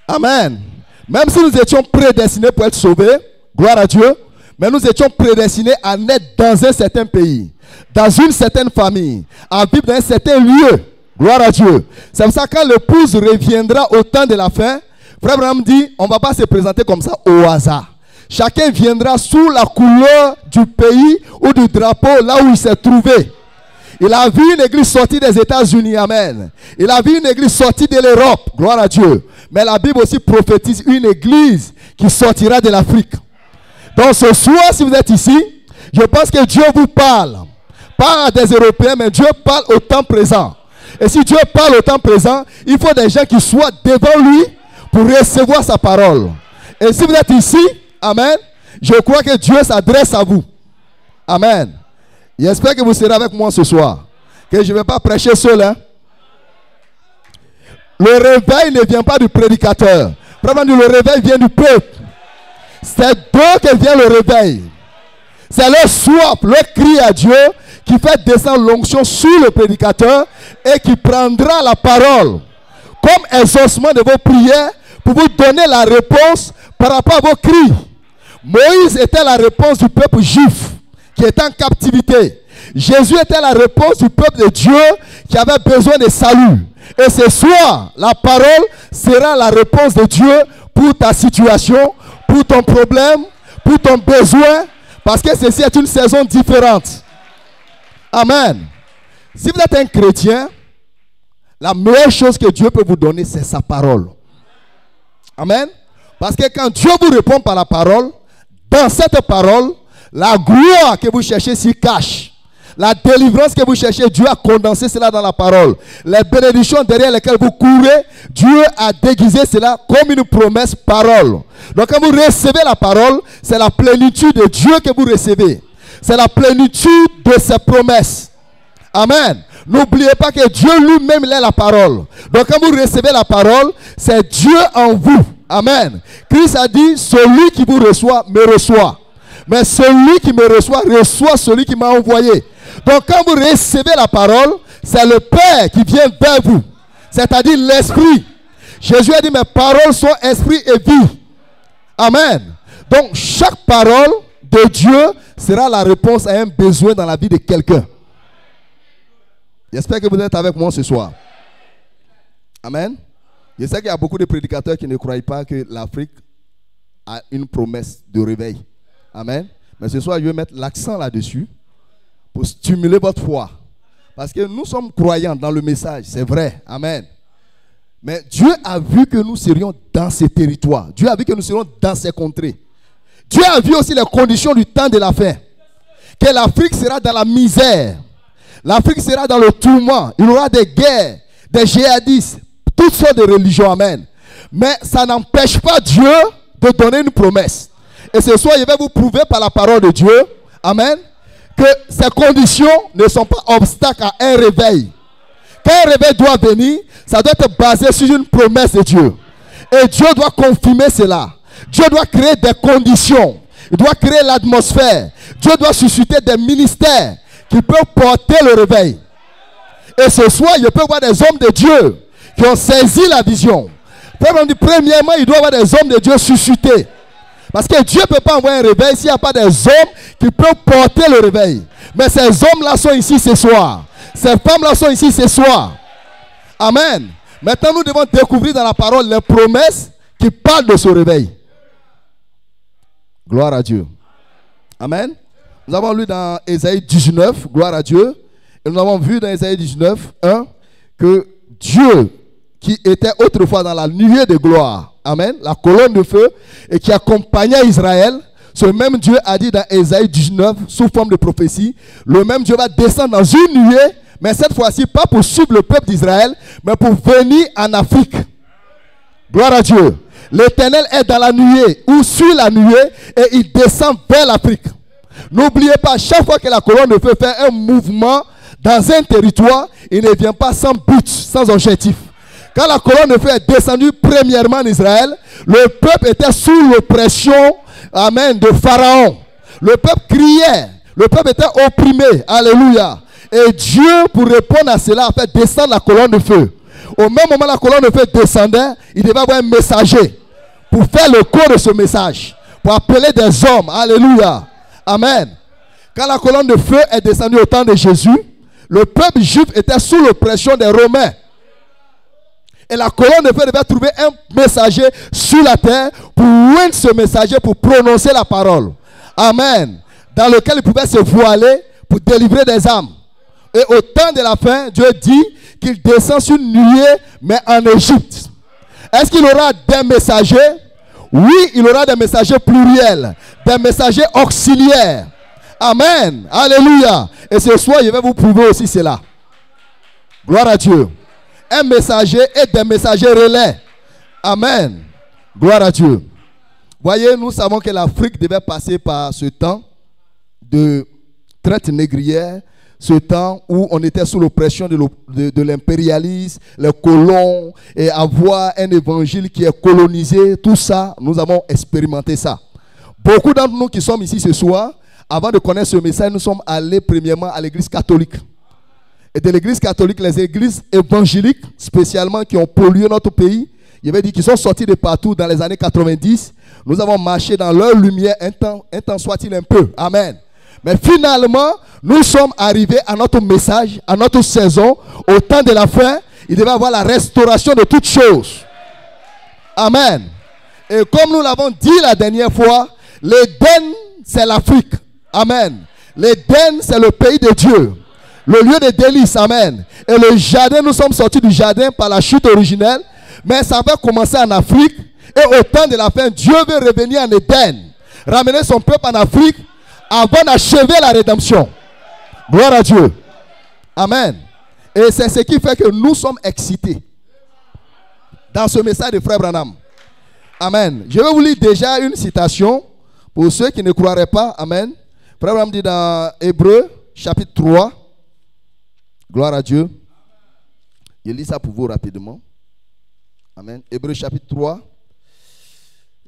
Amen. Même si nous étions prédestinés pour être sauvés, gloire à Dieu, mais nous étions prédestinés à naître dans un certain pays, dans une certaine famille, à vivre dans un certain lieu. Gloire à Dieu. C'est pour ça que quand l'épouse reviendra au temps de la fin, Frère Branham dit, on ne va pas se présenter comme ça au hasard. Chacun viendra sous la couleur du pays ou du drapeau là où il s'est trouvé. Il a vu une église sortie des États-Unis, amen. Il a vu une église sortie de l'Europe, gloire à Dieu. Mais la Bible aussi prophétise une église qui sortira de l'Afrique. Donc ce soir, si vous êtes ici, je pense que Dieu vous parle. Pas à des Européens, mais Dieu parle au temps présent. Et si Dieu parle au temps présent, il faut des gens qui soient devant lui pour recevoir sa parole. Et si vous êtes ici, amen, je crois que Dieu s'adresse à vous. Amen. J'espère que vous serez avec moi ce soir. Que je ne vais pas prêcher seul. Hein? Le réveil ne vient pas du prédicateur. Vraiment, le réveil vient du peuple. C'est d'eux que vient le réveil. C'est le soif, le cri à Dieu qui fait descendre l'onction sur le prédicateur et qui prendra la parole comme exaucement de vos prières pour vous donner la réponse par rapport à vos cris. Moïse était la réponse du peuple juif qui était en captivité. Jésus était la réponse du peuple de Dieu qui avait besoin de salut. Et ce soir, la parole sera la réponse de Dieu pour ta situation, pour ton problème, pour ton besoin, parce que ceci est une saison différente. Amen. Si vous êtes un chrétien, la meilleure chose que Dieu peut vous donner, c'est sa parole. Amen. Parce que quand Dieu vous répond par la parole, dans cette parole, la gloire que vous cherchez s'y cache. La délivrance que vous cherchez, Dieu a condensé cela dans la parole. Les bénédictions derrière lesquelles vous courez, Dieu a déguisé cela comme une promesse parole. Donc quand vous recevez la parole, c'est la plénitude de Dieu que vous recevez. C'est la plénitude de ses promesses. Amen. N'oubliez pas que Dieu lui-même est la parole. Donc quand vous recevez la parole, c'est Dieu en vous. Amen. Christ a dit, celui qui vous reçoit, me reçoit. Mais celui qui me reçoit, reçoit celui qui m'a envoyé. Donc quand vous recevez la parole, c'est le Père qui vient vers vous. C'est-à-dire l'Esprit. Jésus a dit, mes paroles sont esprit et vie. Amen. Donc chaque parole de Dieu sera la réponse à un besoin dans la vie de quelqu'un. J'espère que vous êtes avec moi ce soir. Amen. Je sais qu'il y a beaucoup de prédicateurs qui ne croient pas que l'Afrique a une promesse de réveil. Amen. Mais ce soir, je vais mettre l'accent là-dessus pour stimuler votre foi. Parce que nous sommes croyants dans le message, c'est vrai. Amen. Mais Dieu a vu que nous serions dans ces territoires. Dieu a vu que nous serions dans ces contrées. Dieu a vu aussi les conditions du temps de la fin. Que l'Afrique sera dans la misère. L'Afrique sera dans le tourment. Il y aura des guerres, des djihadistes, toutes sortes de religions. Amen. Mais ça n'empêche pas Dieu de donner une promesse. Et ce soir, je vais vous prouver par la parole de Dieu, amen, que ces conditions ne sont pas obstacles à un réveil. Quand un réveil doit venir, ça doit être basé sur une promesse de Dieu. Et Dieu doit confirmer cela. Dieu doit créer des conditions. Il doit créer l'atmosphère. Dieu doit susciter des ministères qui peuvent porter le réveil. Et ce soir, je peux voir des hommes de Dieu qui ont saisi la vision. Premièrement, il doit y avoir des hommes de Dieu suscités. Parce que Dieu ne peut pas envoyer un réveil s'il n'y a pas des hommes qui peuvent porter le réveil. Mais ces hommes-là sont ici ce soir. Ces femmes-là sont ici ce soir. Amen. Maintenant, nous devons découvrir dans la parole les promesses qui parlent de ce réveil. Gloire à Dieu. Amen. Nous avons lu dans Ésaïe 19, gloire à Dieu. Et nous avons vu dans Ésaïe 19, 1, que Dieu, qui était autrefois dans la nuée de gloire, amen, la colonne de feu, et qui accompagnait Israël, ce même Dieu a dit dans Ésaïe 19, sous forme de prophétie, le même Dieu va descendre dans une nuée, mais cette fois-ci, pas pour suivre le peuple d'Israël, mais pour venir en Afrique. Gloire à Dieu. L'Éternel est dans la nuée, ou sur la nuée, et il descend vers l'Afrique. N'oubliez pas, chaque fois que la colonne de feu fait un mouvement dans un territoire, il ne vient pas sans but, sans objectif. Quand la colonne de feu est descendue premièrement en Israël, le peuple était sous l'oppression, amen, de Pharaon. Le peuple criait, le peuple était opprimé, alléluia. Et Dieu, pour répondre à cela, a fait descendre la colonne de feu. Au même moment la colonne de feu descendait, il devait avoir un messager pour faire le cours de ce message, pour appeler des hommes, alléluia, amen. Quand la colonne de feu est descendue au temps de Jésus, le peuple juif était sous l'oppression des Romains. Et la colonne de feu devait trouver un messager sur la terre pour oindre ce messager pour prononcer la parole. Amen. Dans lequel il pouvait se voiler pour délivrer des âmes. Et au temps de la fin, Dieu dit qu'il descend sur une nuée, mais en Égypte. Est-ce qu'il aura des messagers? Oui, il aura des messagers pluriels, des messagers auxiliaires. Amen. Alléluia. Et ce soir, je vais vous prouver aussi cela. Gloire à Dieu. Un messager et des messagers relais. Amen. Gloire à Dieu. Voyez, nous savons que l'Afrique devait passer par ce temps de traite négrière, ce temps où on était sous l'oppression de l'impérialisme, les colons, et avoir un évangile qui est colonisé, tout ça, nous avons expérimenté ça. Beaucoup d'entre nous qui sommes ici ce soir, avant de connaître ce message, nous sommes allés premièrement à l'église catholique. Et de l'église catholique, les églises évangéliques, spécialement qui ont pollué notre pays, il avait dit qu'ils sont sortis de partout dans les années 90. Nous avons marché dans leur lumière un temps soit-il un peu. Amen. Mais finalement, nous sommes arrivés à notre message, à notre saison, au temps de la fin. Il devait y avoir la restauration de toutes choses. Amen. Et comme nous l'avons dit la dernière fois, l'Éden, c'est l'Afrique. Amen. L'Éden, c'est le pays de Dieu. Le lieu de délices. Amen. Et le jardin, nous sommes sortis du jardin par la chute originelle. Mais ça va commencer en Afrique. Et au temps de la fin, Dieu veut revenir en Éden. Ramener son peuple en Afrique avant d'achever la rédemption. Gloire à Dieu. Amen. Et c'est ce qui fait que nous sommes excités dans ce message de Frère Branham. Amen. Je vais vous lire déjà une citation pour ceux qui ne croiraient pas. Amen. Frère Branham dit dans Hébreux chapitre 3. Gloire à Dieu. Je lis ça pour vous rapidement. Amen. Hébreux chapitre 3,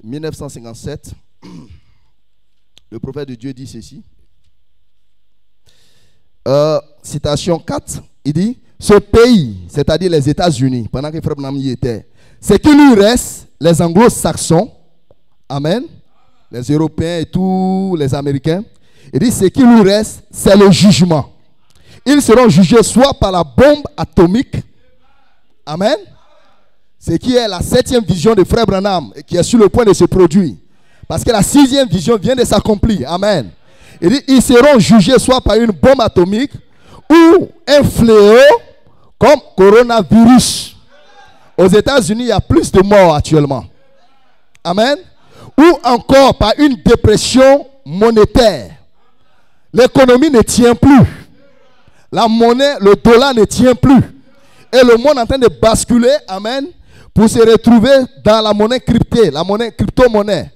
1957. Le prophète de Dieu dit ceci. Citation 4. Il dit, ce pays, c'est-à-dire les États-Unis, pendant que Frère Branham y était, ce qui lui reste, les anglo-saxons, amen, les Européens et tous les Américains, il dit, ce qui lui reste, c'est le jugement. Ils seront jugés soit par la bombe atomique, amen, ce qui est la 7e vision de Frère Branham, qui est sur le point de se produire. Parce que la 6e vision vient de s'accomplir. Amen. Il dit, ils seront jugés soit par une bombe atomique ou un fléau comme coronavirus. Aux États-Unis, il y a plus de morts actuellement. Amen. Ou encore par une dépression monétaire. L'économie ne tient plus. La monnaie, le dollar ne tient plus. Et le monde est en train de basculer, amen, pour se retrouver dans la monnaie cryptée, la monnaie crypto-monnaie.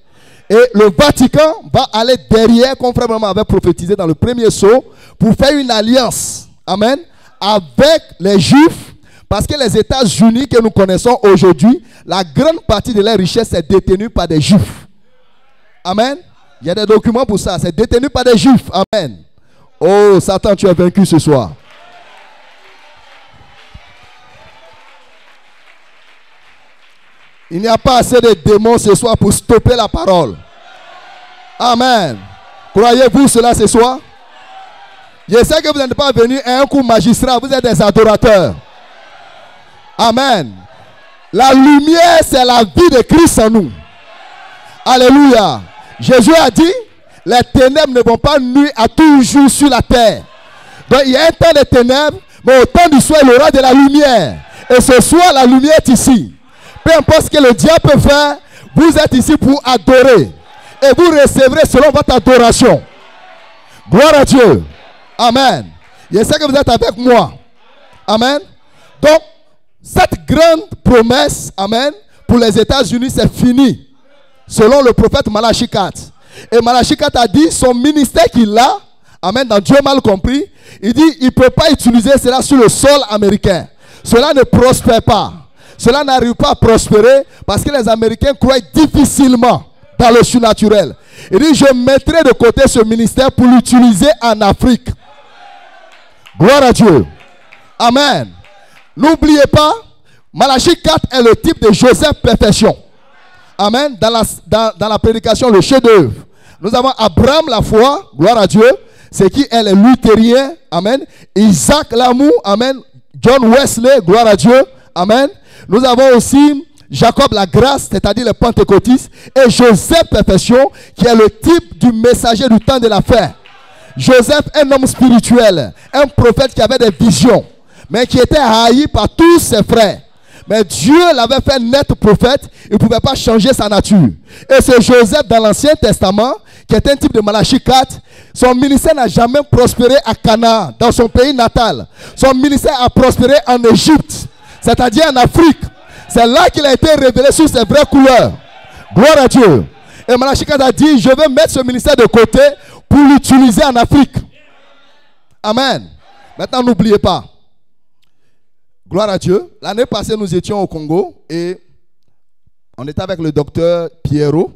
Et le Vatican va aller derrière, comme Frère Branham avait prophétisé dans le premier saut, pour faire une alliance, amen, avec les Juifs. Parce que les États-Unis que nous connaissons aujourd'hui, la grande partie de leur richesse est détenue par des Juifs. Amen. Il y a des documents pour ça. C'est détenu par des Juifs. Amen. Oh, Satan, tu es vaincu ce soir. Il n'y a pas assez de démons ce soir pour stopper la parole. Amen. Croyez-vous cela ce soir? Je sais que vous n'êtes pas venus à un coup magistral. Vous êtes des adorateurs. Amen. La lumière, c'est la vie de Christ en nous. Alléluia. Jésus a dit, les ténèbres ne vont pas nuire à toujours sur la terre. Donc il y a un temps de ténèbres, mais au temps du soir, il y aura de la lumière. Et ce soir, la lumière est ici. Peu importe ce que le diable peut faire, vous êtes ici pour adorer. Et vous recevrez selon votre adoration. Gloire à Dieu. Amen. Je sais que vous êtes avec moi. Amen. Donc, cette grande promesse, amen, pour les États-Unis, c'est fini. Selon le prophète Malachi 4. Et Malachi 4 a dit, son ministère qu'il a, amen, dans Dieu mal compris, il dit, il ne peut pas utiliser cela sur le sol américain. Cela ne prospère pas. Cela n'arrive pas à prospérer parce que les Américains croient difficilement dans le surnaturel. Il dit, je mettrai de côté ce ministère pour l'utiliser en Afrique. Gloire à Dieu. Amen. N'oubliez pas, Malachi 4 est le type de Joseph perfection. Amen. Dans la prédication, le chef-d'œuvre. Nous avons Abraham la foi, gloire à Dieu, c'est qui est le luthérien. Amen. Isaac l'amour, amen. John Wesley, gloire à Dieu. Amen. Nous avons aussi Jacob la grâce, c'est-à-dire le pentecôtiste, et Joseph perfection, qui est le type du messager du temps de la fin. Joseph, un homme spirituel, un prophète qui avait des visions, mais qui était haï par tous ses frères. Mais Dieu l'avait fait naître prophète, il ne pouvait pas changer sa nature. Et c'est Joseph dans l'Ancien Testament qui est un type de Malachie 4, son ministère n'a jamais prospéré à Canaan, dans son pays natal. Son ministère a prospéré en Égypte, c'est-à-dire en Afrique. C'est là qu'il a été révélé sous ses vraies couleurs. Gloire à Dieu. Et Malachie 4 a dit, je vais mettre ce ministère de côté pour l'utiliser en Afrique. Amen. Maintenant, n'oubliez pas. Gloire à Dieu. L'année passée, nous étions au Congo et on était avec le docteur Pierrot.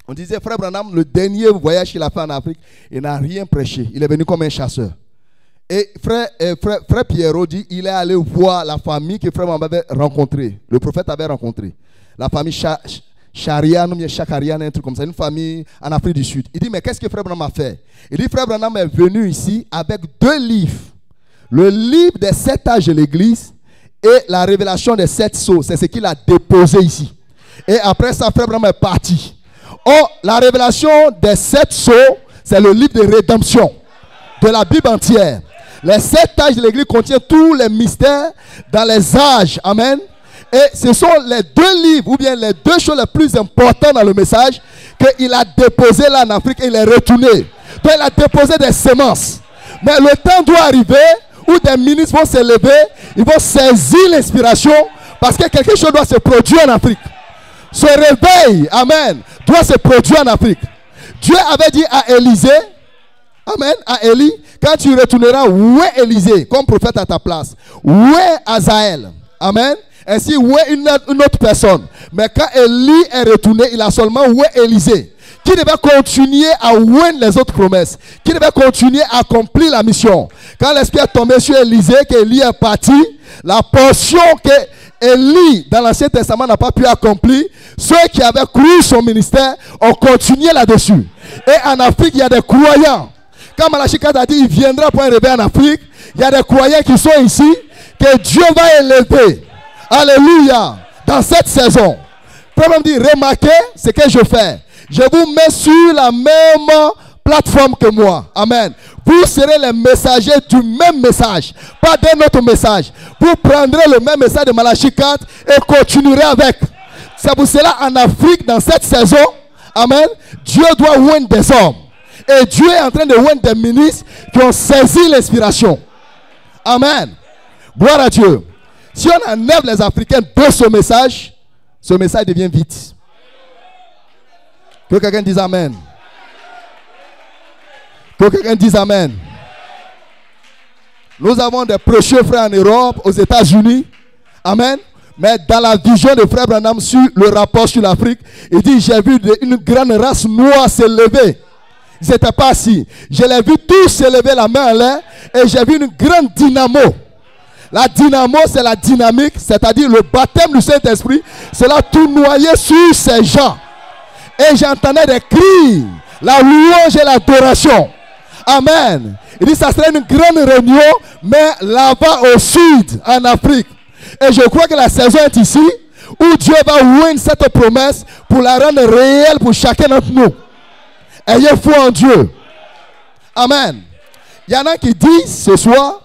On disait, frère Branham, le dernier voyage qu'il a fait en Afrique, il n'a rien prêché. Il est venu comme un chasseur. Et frère Pierrot dit, il est allé voir la famille que frère Branham avait rencontrée. Le prophète avait rencontré. La famille Charian, ou bien Chakarian, un truc comme ça, une famille en Afrique du Sud. Il dit, mais qu'est-ce que frère Branham a fait? Il dit, frère Branham est venu ici avec 2 livres. Le livre des 7 âges de l'église et la révélation des 7 sceaux. C'est ce qu'il a déposé ici. Et après ça, frère Branham est parti. Oh, la révélation des 7 sceaux, c'est le livre de rédemption de la Bible entière. Les 7 âges de l'église contiennent tous les mystères dans les âges. Amen. Et ce sont les 2 livres, ou bien les 2 choses les plus importantes dans le message qu'il a déposé là en Afrique et il est retourné. Donc il a déposé des semences. Mais le temps doit arriver où des ministres vont se lever, ils vont saisir l'inspiration parce que quelque chose doit se produire en Afrique. Ce réveil, amen, doit se produire en Afrique. Dieu avait dit à Élisée, amen, à Élie, quand tu retourneras, où est Élisée, comme prophète à ta place? Où est Azaël? Amen. Ainsi, où est une autre personne? Mais quand Élie est retourné, il a seulement où est Élisée, qui devait continuer à ouvrir les autres promesses, qui devait continuer à accomplir la mission. Quand l'esprit est tombé sur Élisée, qu'Élie est parti, la portion que Élie dans l'Ancien Testament n'a pas pu accomplir, ceux qui avaient cru son ministère ont continué là-dessus. Et en Afrique, il y a des croyants. Quand Malachie 4 a dit il viendra pour un réveil en Afrique, il y a des croyants qui sont ici, que Dieu va élever. Alléluia. Dans cette saison. Premier dit, remarquez ce que je fais. Je vous mets sur la même plateforme que moi. Amen. Vous serez les messagers du même message, pas d'un autre message. Vous prendrez le même message de Malachie 4 et continuerez avec. C'est pour cela en Afrique, dans cette saison, amen, Dieu doit oindre des hommes. Et Dieu est en train de oindre des ministres qui ont saisi l'inspiration. Amen. Gloire à Dieu. Si on enlève les Africains de ce message devient vite. Que quelqu'un dise amen. Que quelqu'un dise amen. Nous avons des précieux frères en Europe, aux États-Unis. Amen. Mais dans la vision de frère Branham sur le rapport sur l'Afrique, il dit, j'ai vu une grande race noire se lever. Ils n'étaient pas assis. Je l'ai vu tous se lever la main en l'air et j'ai vu une grande dynamo. La dynamo, c'est la dynamique, c'est-à-dire le baptême du Saint-Esprit. Cela tournoyait sur ces gens. Et j'entendais des cris, la louange et l'adoration. Amen. Il dit, ça serait une grande réunion, mais là-bas au sud, en Afrique. Et je crois que la saison est ici, où Dieu va ouvrir cette promesse pour la rendre réelle pour chacun d'entre nous. Ayez foi en Dieu. Amen. Il y en a qui disent ce soir,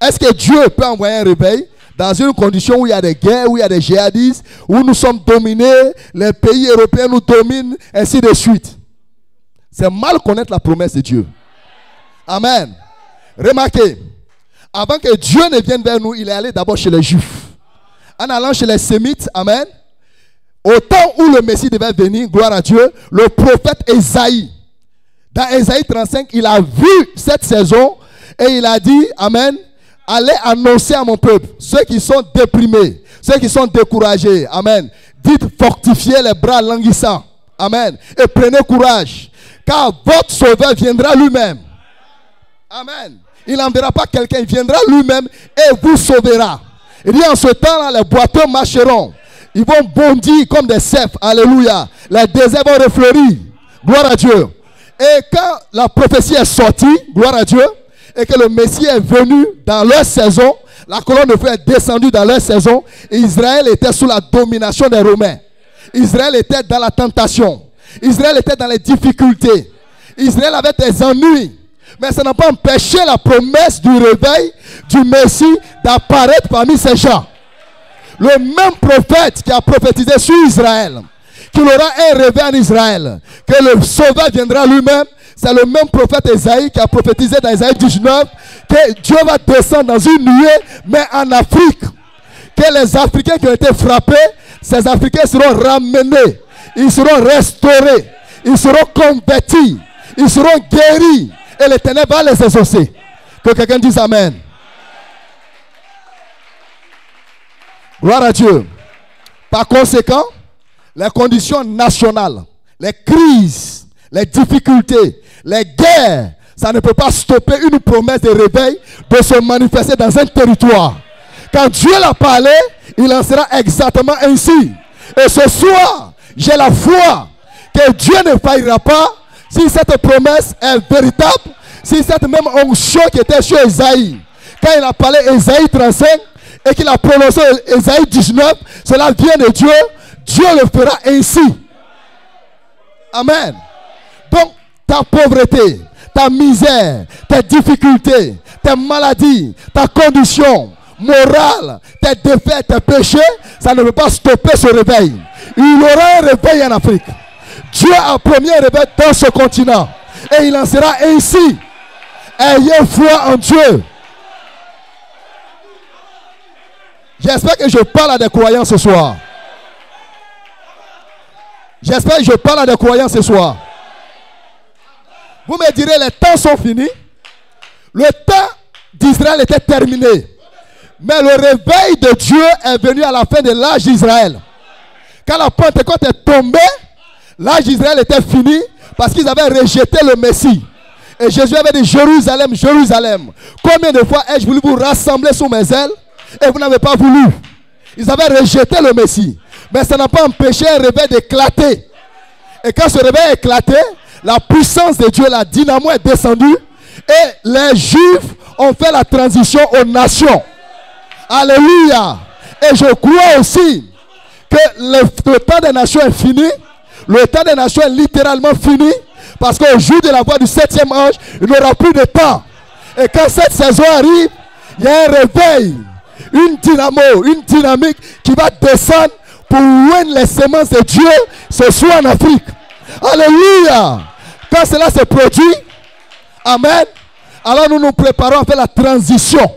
est-ce que Dieu peut envoyer un réveil dans une condition où il y a des guerres, où il y a des djihadistes, où nous sommes dominés, les pays européens nous dominent, ainsi de suite. C'est mal connaître la promesse de Dieu. Amen. Remarquez, avant que Dieu ne vienne vers nous, il est allé d'abord chez les Juifs. En allant chez les Sémites, amen, au temps où le Messie devait venir, gloire à Dieu, le prophète Ésaïe, dans Ésaïe 35, il a vu cette saison et il a dit, amen, allez annoncer à mon peuple, ceux qui sont déprimés, ceux qui sont découragés, amen, dites fortifiez les bras languissants, amen, et prenez courage, car votre sauveur viendra lui-même. Amen. Il n'enverra pas quelqu'un, il viendra lui-même et vous sauvera. Il dit en ce temps-là, les boiteux marcheront. Ils vont bondir comme des cèpes. Alléluia. Les déserts vont refleurir. Gloire à Dieu. Et quand la prophétie est sortie, gloire à Dieu, et que le Messie est venu dans leur saison, la colonne de feu est descendue dans leur saison, et Israël était sous la domination des Romains. Israël était dans la tentation. Israël était dans les difficultés. Israël avait des ennuis. Mais ça n'a pas empêché la promesse du réveil du Messie d'apparaître parmi ces gens. Le même prophète qui a prophétisé sur Israël, qu'il aura un réveil en Israël, que le sauveur viendra lui-même. C'est le même prophète Esaïe qui a prophétisé dans Esaïe 19 que Dieu va descendre dans une nuée, mais en Afrique. Que les Africains qui ont été frappés, ces Africains seront ramenés, ils seront restaurés, ils seront convertis, ils seront guéris et l'Éternel va les exaucer. Que quelqu'un dise Amen. Gloire à Dieu. Par conséquent, les conditions nationales, les crises, les difficultés, les guerres, ça ne peut pas stopper une promesse de réveil de se manifester dans un territoire. Quand Dieu l'a parlé, il en sera exactement ainsi. Et ce soir, j'ai la foi que Dieu ne faillira pas si cette promesse est véritable, si cette même onction qui était sur Esaïe, quand il a parlé Esaïe 35 et qu'il a prononcé Esaïe 19, cela vient de Dieu, Dieu le fera ainsi. Amen. Donc, ta pauvreté, ta misère, tes difficultés, tes maladies, ta condition morale, tes défaites, tes péchés, ça ne peut pas stopper ce réveil. Il aura un réveil en Afrique. Dieu a promis un réveil dans ce continent. Et il en sera ainsi. Ayez foi en Dieu. J'espère que je parle à des croyants ce soir. J'espère que je parle à des croyants ce soir. Vous me direz, les temps sont finis. Le temps d'Israël était terminé. Mais le réveil de Dieu est venu à la fin de l'âge d'Israël. Quand la Pentecôte est tombée, l'âge d'Israël était fini parce qu'ils avaient rejeté le Messie. Et Jésus avait dit, Jérusalem, Jérusalem, combien de fois ai-je voulu vous rassembler sous mes ailes et vous n'avez pas voulu. Ils avaient rejeté le Messie. Mais ça n'a pas empêché un réveil d'éclater. Et quand ce réveil a éclaté, la puissance de Dieu, la dynamo est descendue et les Juifs ont fait la transition aux nations. Alléluia. Et je crois aussi que le temps des nations est fini. Le temps des nations est littéralement fini. Parce qu'au jour de la voix du 7e ange, il n'y aura plus de temps. Et quand cette saison arrive, il y a un réveil, une dynamo, une dynamique qui va descendre pour ouvrir les semences de Dieu, ce soit en Afrique. Alléluia. Quand cela se produit, amen, alors nous nous préparons à faire la transition.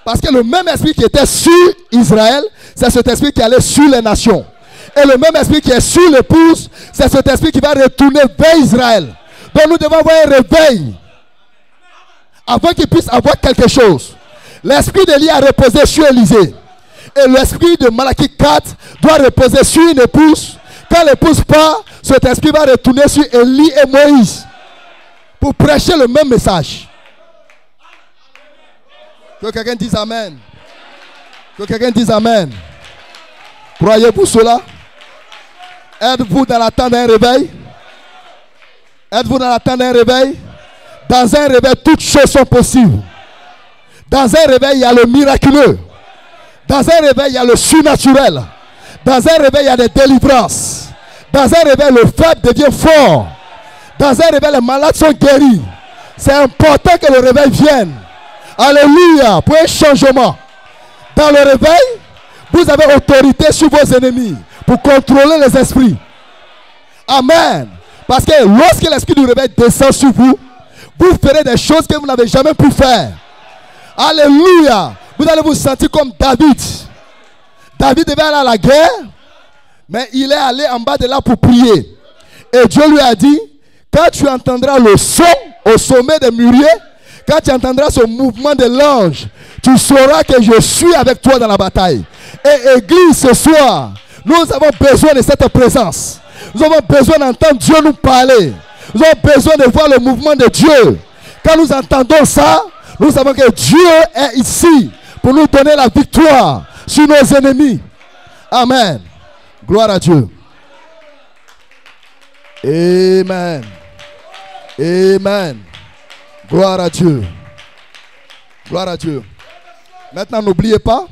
Parce que le même esprit qui était sur Israël, c'est cet esprit qui allait sur les nations. Et le même esprit qui est sur l'épouse, c'est cet esprit qui va retourner vers Israël. Donc nous devons avoir un réveil avant qu'il puisse avoir quelque chose. L'esprit d'Élie a reposé sur Élisée. Et l'esprit de Malachie 4 doit reposer sur une épouse. Quand l'épouse part, cet esprit va retourner sur Élie et Moïse pour prêcher le même message. Que quelqu'un dise Amen. Que quelqu'un dise Amen. Croyez-vous cela? Êtes-vous dans l'attente d'un réveil? Êtes-vous dans l'attente d'un réveil? Dans un réveil, toutes choses sont possibles. Dans un réveil, il y a le miraculeux. Dans un réveil, il y a le surnaturel. Dans un réveil, il y a des délivrances. Dans un réveil, le faible devient fort. Dans un réveil, les malades sont guéris. C'est important que le réveil vienne. Alléluia, pour un changement. Dans le réveil, vous avez autorité sur vos ennemis pour contrôler les esprits. Amen. Parce que lorsque l'esprit du réveil descend sur vous, vous ferez des choses que vous n'avez jamais pu faire. Alléluia. Vous allez vous sentir comme David. David devait aller à la guerre, mais il est allé en bas de là pour prier. Et Dieu lui a dit, quand tu entendras le son au sommet des mûriers, quand tu entendras ce mouvement de l'ange, tu sauras que je suis avec toi dans la bataille. Et église, ce soir, nous avons besoin de cette présence. Nous avons besoin d'entendre Dieu nous parler. Nous avons besoin de voir le mouvement de Dieu. Quand nous entendons ça, nous savons que Dieu est ici pour nous donner la victoire sur nos ennemis. Amen. Gloire à Dieu. Amen. Amen. Gloire à Dieu. Gloire à Dieu. Maintenant, n'oubliez pas,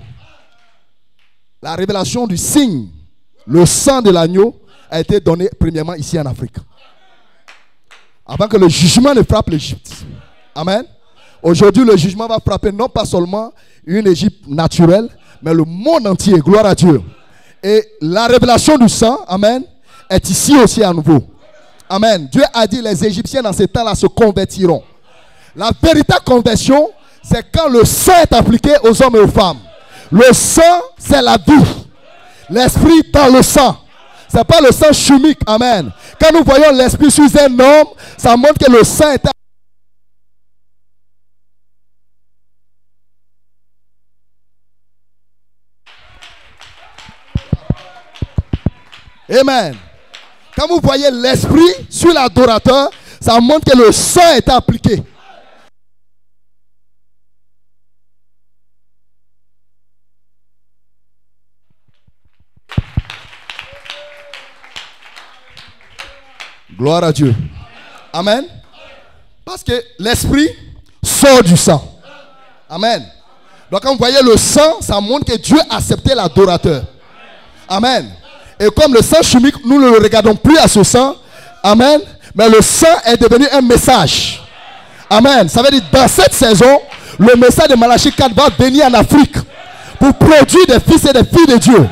la révélation du signe, le sang de l'agneau, a été donné premièrement ici en Afrique. Avant que le jugement ne frappe l'Égypte. Amen. Aujourd'hui, le jugement va frapper non pas seulement une Égypte naturelle, mais le monde entier. Gloire à Dieu. Et la révélation du sang, amen, est ici aussi à nouveau. Amen. Dieu a dit les Égyptiens dans ces temps-là se convertiront. La véritable conversion, c'est quand le sang est appliqué aux hommes et aux femmes. Le sang, c'est la vie. L'esprit dans le sang. Ce n'est pas le sang chimique. Amen. Quand nous voyons l'esprit sur un homme, ça montre que le sang est... Amen. Quand vous voyez l'esprit sur l'adorateur, ça montre que le sang est appliqué. Gloire à Dieu. Amen. Parce que l'esprit sort du sang. Amen. Donc quand vous voyez le sang, ça montre que Dieu a accepté l'adorateur. Amen. Et comme le sang chimique, nous ne le regardons plus à ce sang. Amen. Mais le sang est devenu un message. Amen. Ça veut dire dans cette saison, le message de Malachie 4 va venir en Afrique pour produire des fils et des filles de Dieu.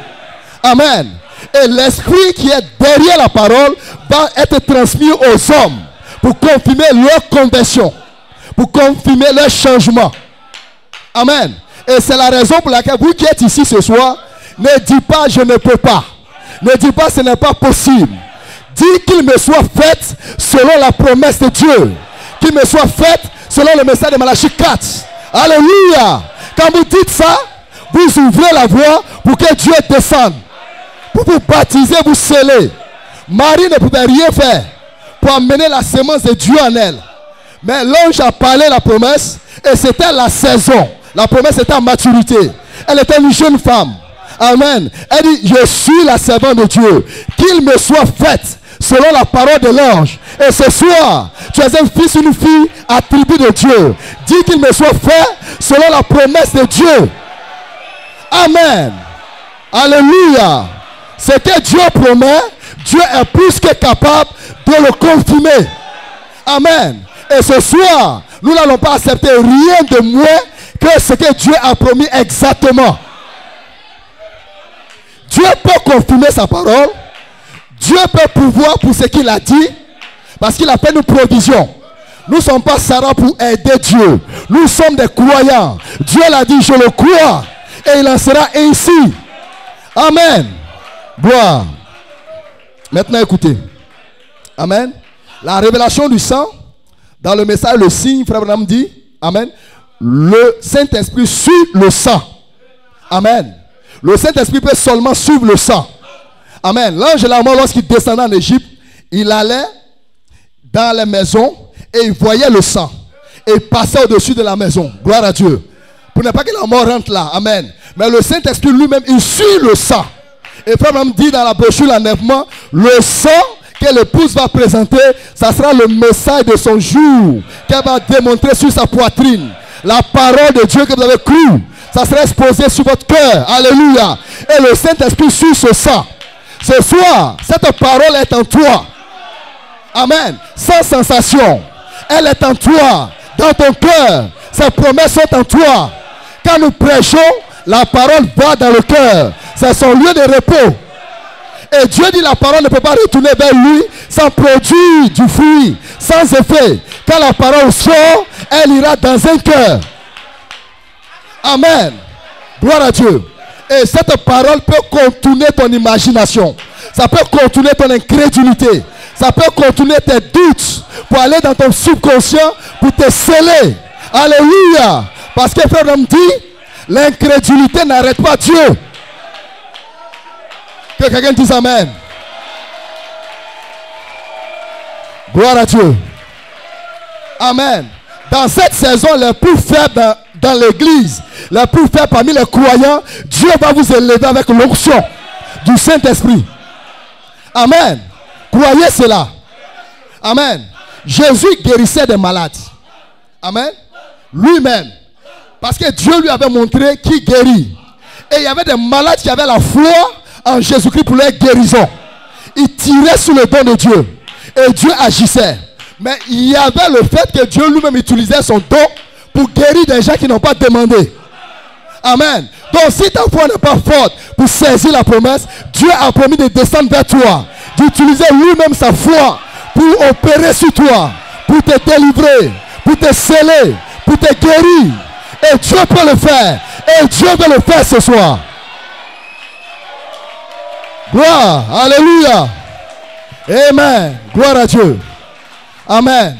Amen. Et l'esprit qui est derrière la parole va être transmis aux hommes pour confirmer leur conversion, pour confirmer leur changement. Amen. Et c'est la raison pour laquelle vous qui êtes ici ce soir, ne dites pas je ne peux pas. Ne dis pas ce n'est pas possible. Dis qu'il me soit fait selon la promesse de Dieu. Qu'il me soit fait selon le message de Malachie 4. Alléluia. Quand vous dites ça, vous ouvrez la voie pour que Dieu descende. Pour vous baptiser, vous sceller. Marie ne pouvait rien faire pour amener la semence de Dieu en elle. Mais l'ange a parlé la promesse et c'était la saison. La promesse était en maturité. Elle était une jeune femme. Amen. Elle dit, je suis la servante de Dieu. Qu'il me soit fait selon la parole de l'ange. Et ce soir, tu es un fils ou une fille attribut de Dieu. Dis qu'il me soit fait selon la promesse de Dieu. Amen. Alléluia. Ce que Dieu promet, Dieu est plus que capable de le confirmer. Amen. Et ce soir, nous n'allons pas accepter rien de moins que ce que Dieu a promis exactement. Dieu peut confirmer sa parole. Dieu peut pouvoir pour ce qu'il a dit. Parce qu'il a fait une provision. Nous ne sommes pas Sarah pour aider Dieu. Nous sommes des croyants. Dieu l'a dit, je le crois. Et il en sera ainsi. Amen. Gloire. Maintenant écoutez. Amen. La révélation du sang. Dans le message, le signe, frère Branham dit. Amen. Le Saint-Esprit suit le sang. Amen. Le Saint-Esprit peut seulement suivre le sang. Amen. L'ange de la mort, lorsqu'il descendait en Égypte, il allait dans les maisons et il voyait le sang. Et il passait au-dessus de la maison. Gloire à Dieu. Pour ne pas que la mort rentre là. Amen. Mais le Saint-Esprit lui-même, il suit le sang. Et frère même dit dans la brochure l'enlèvement, le sang que l'épouse va présenter, ça sera le message de son jour qu'elle va démontrer sur sa poitrine. La parole de Dieu que vous avez cru, ça sera exposé sur votre cœur. Alléluia. Et le Saint-Esprit suit ce sang. Ce soir, cette parole est en toi. Amen. Sans sensation. Elle est en toi. Dans ton cœur. Ces promesses sont en toi. Quand nous prêchons, la parole va dans le cœur. C'est son lieu de repos. Et Dieu dit la parole ne peut pas retourner vers lui sans produire du fruit, sans effet. Quand la parole sort, elle ira dans un cœur. Amen. Gloire à Dieu. Et cette parole peut contourner ton imagination. Ça peut contourner ton incrédulité. Ça peut contourner tes doutes pour aller dans ton subconscient pour te sceller. Alléluia. Parce que frère me dit, l'incrédulité n'arrête pas Dieu. Que quelqu'un dise amen. Gloire à Dieu. Amen. Dans cette saison, les plus faibles dans l'église, les plus faibles parmi les croyants, Dieu va vous élever avec l'onction du Saint-Esprit. Amen. Croyez cela. Amen. Jésus guérissait des malades. Amen. Lui-même. Parce que Dieu lui avait montré qui guérit. Et il y avait des malades qui avaient la foi en Jésus-Christ pour leur guérison. Ils tiraient sur le don de Dieu. Et Dieu agissait. Mais il y avait le fait que Dieu lui-même utilisait son don pour guérir des gens qui n'ont pas demandé. Amen. Donc si ta foi n'est pas forte pour saisir la promesse, Dieu a promis de descendre vers toi, d'utiliser lui-même sa foi pour opérer sur toi, pour te délivrer, pour te sceller, pour te guérir. Et Dieu peut le faire. Et Dieu veut le faire ce soir. Gloire. Alléluia. Amen. Gloire à Dieu. Amen.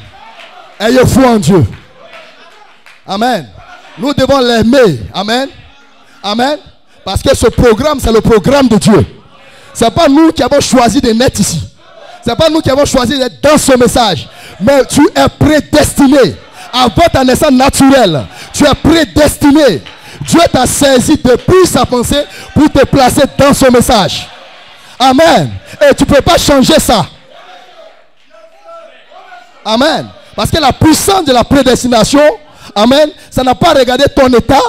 Ayez foi en Dieu. Amen. Nous devons l'aimer. Amen. Amen. Parce que ce programme, c'est le programme de Dieu. Ce n'est pas nous qui avons choisi de naître ici. Ce n'est pas nous qui avons choisi d'être dans ce message. Mais tu es prédestiné. Avant ta naissance naturelle, tu es prédestiné. Dieu t'a saisi depuis sa pensée pour te placer dans ce message. Amen. Et tu ne peux pas changer ça. Amen. Parce que la puissance de la prédestination, amen, ça n'a pas regardé ton état,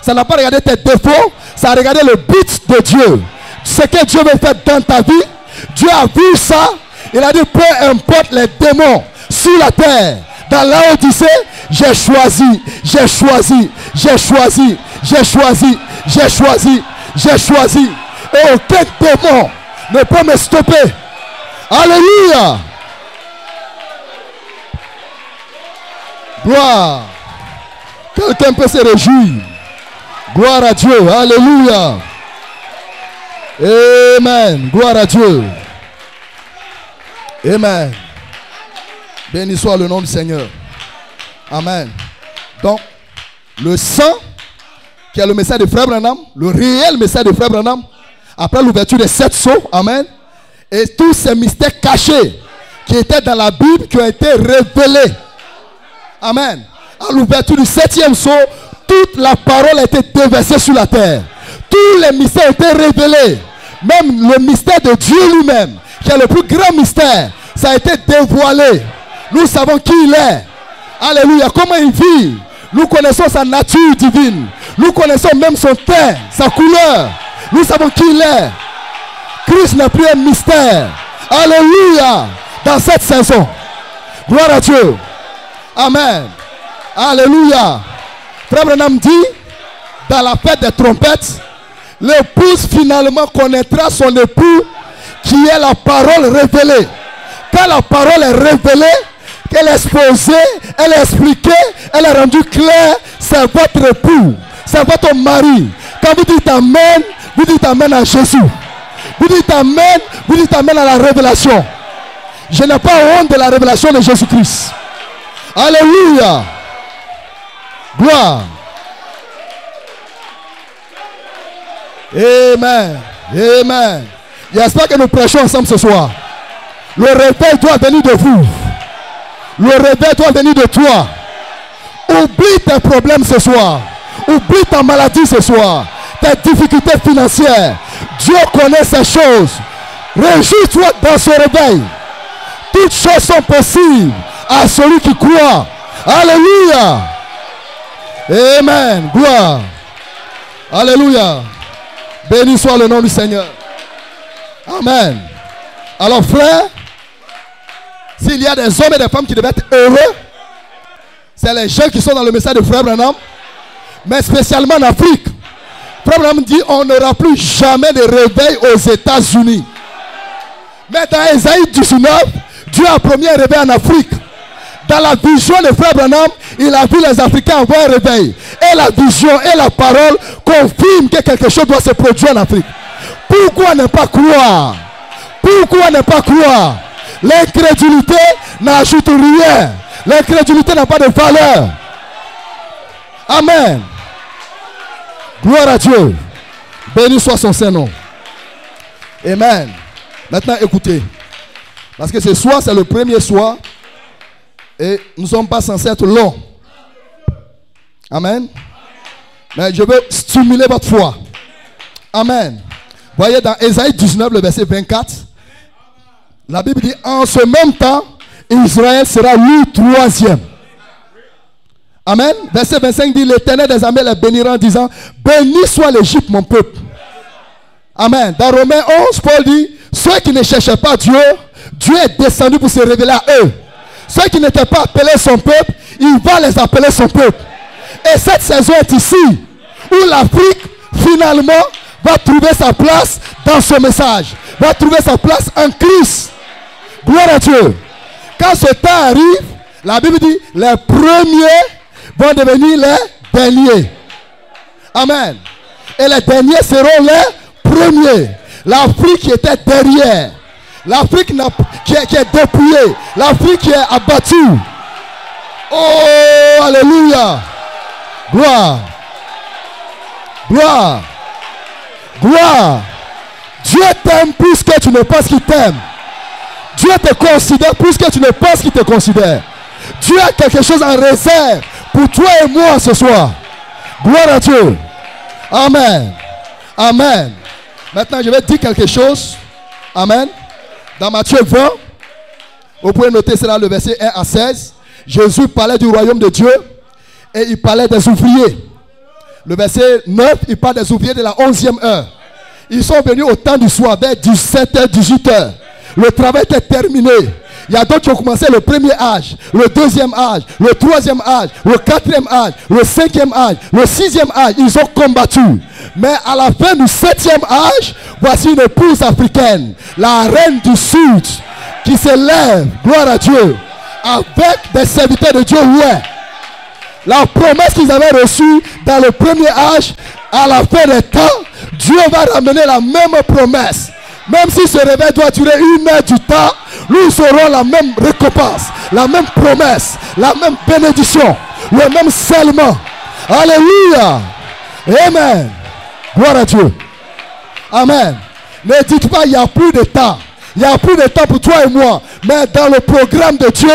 ça n'a pas regardé tes défauts, ça a regardé le but de Dieu. Ce que Dieu veut faire dans ta vie, Dieu a vu ça, il a dit peu importe les démons sur la terre, dans l'Odyssée, j'ai choisi, j'ai choisi, j'ai choisi, j'ai choisi, j'ai choisi, j'ai choisi. Et aucun démon ne peut me stopper. Alléluia. Gloire. Quelqu'un peut se réjouir. Gloire à Dieu. Alléluia. Amen. Gloire à Dieu. Amen. Béni soit le nom du Seigneur. Amen. Donc, le sang, qui est le message de Frère Branham, le réel message de Frère Branham, après l'ouverture des 7 sceaux, amen, et tous ces mystères cachés qui étaient dans la Bible, qui ont été révélés. Amen. À l'ouverture du 7e sceau, toute la parole a été déversée sur la terre. Tous les mystères ont été révélés. Même le mystère de Dieu lui-même, qui est le plus grand mystère, ça a été dévoilé. Nous savons qui il est. Alléluia. Comment il vit. Nous connaissons sa nature divine. Nous connaissons même son teint, sa couleur. Nous savons qui il est. Christ n'est plus un mystère. Alléluia. Dans cette saison. Gloire à Dieu. Amen. Alléluia. Frère Branham dit, dans la fête des trompettes, l'épouse finalement connaîtra son époux qui est la parole révélée. Quand la parole est révélée, qu'elle est exposée, elle est expliquée, elle est rendue claire, c'est votre époux, c'est votre mari. Quand vous dites amen, vous dites amen à Jésus. Vous dites amen à la révélation. Je n'ai pas honte de la révélation de Jésus-Christ. Alléluia. Gloire. Amen. Amen. J'espère que nous prêchons ensemble ce soir. Le réveil doit venir de vous. Le réveil doit venir de toi. Oublie tes problèmes ce soir. Oublie ta maladie ce soir. Tes difficultés financières. Dieu connaît ces choses. Réjouis-toi dans ce réveil. Toutes choses sont possibles à celui qui croit. Alléluia. Amen. Gloire. Alléluia. Béni soit le nom du Seigneur. Amen. Alors frère, s'il y a des hommes et des femmes qui devaient être heureux, c'est les gens qui sont dans le message de Frère Branham, mais spécialement en Afrique. Frère Branham dit on n'aura plus jamais de réveil aux États-Unis. Mais dans Ésaïe 19, Dieu a promis un réveil en Afrique. Dans la vision de Frère Branham, il a vu les Africains avoir un réveil. Et la vision et la parole confirment que quelque chose doit se produire en Afrique. Pourquoi ne pas croire? Pourquoi ne pas croire? L'incrédulité n'ajoute rien. L'incrédulité n'a pas de valeur. Amen. Gloire à Dieu. Béni soit son Saint-Nom. Amen. Maintenant écoutez. Parce que ce soir c'est le premier soir. Et nous ne sommes pas censés être longs. Amen. Mais je veux stimuler votre foi. Amen. Voyez dans Ésaïe 19, le verset 24. La Bible dit, en ce même temps, Israël sera lui troisième. Amen. Verset 25 dit, l'Éternel des armées les bénira en disant, béni soit l'Égypte, mon peuple. Amen. Dans Romains 11, Paul dit, ceux qui ne cherchaient pas Dieu, Dieu est descendu pour se révéler à eux. Ceux qui n'étaient pas appelés son peuple, il va les appeler son peuple. Et cette saison est ici, où l'Afrique, finalement, va trouver sa place dans ce message. Va trouver sa place en Christ. Gloire à Dieu. Quand ce temps arrive, la Bible dit, les premiers vont devenir les derniers. Amen. Et les derniers seront les premiers. L'Afrique qui était derrière. L'Afrique qui est dépouillée. L'Afrique qui est abattue. Oh, alléluia. Gloire. Gloire. Gloire. Dieu t'aime plus que tu ne penses qu'il t'aime. Dieu te considère plus que tu ne penses qu'il te considère. Dieu a quelque chose en réserve pour toi et moi ce soir. Gloire à Dieu. Amen. Amen. Maintenant, je vais dire quelque chose. Amen. Dans Matthieu 20, vous pouvez noter cela, le verset 1 à 16. Jésus parlait du royaume de Dieu et il parlait des ouvriers. Le verset 9, il parle des ouvriers de la 11e heure. Ils sont venus au temps du soir, vers 17h, 18h. Le travail était terminé. Il y a d'autres qui ont commencé le premier âge, le deuxième âge, le troisième âge, le quatrième âge, le cinquième âge, le sixième âge. Ils ont combattu. Mais à la fin du septième âge, voici une épouse africaine, la reine du Sud, qui se lève, gloire à Dieu, avec des serviteurs de Dieu. Ouais. La promesse qu'ils avaient reçue dans le premier âge, à la fin des temps, Dieu va ramener la même promesse. Même si ce réveil doit durer 1 heure du temps, nous aurons la même récompense, la même promesse, la même bénédiction, le même scellement. Alléluia. Amen. Gloire à Dieu. Amen. Ne dites pas il n'y a plus de temps. Il n'y a plus de temps pour toi et moi. Mais dans le programme de Dieu,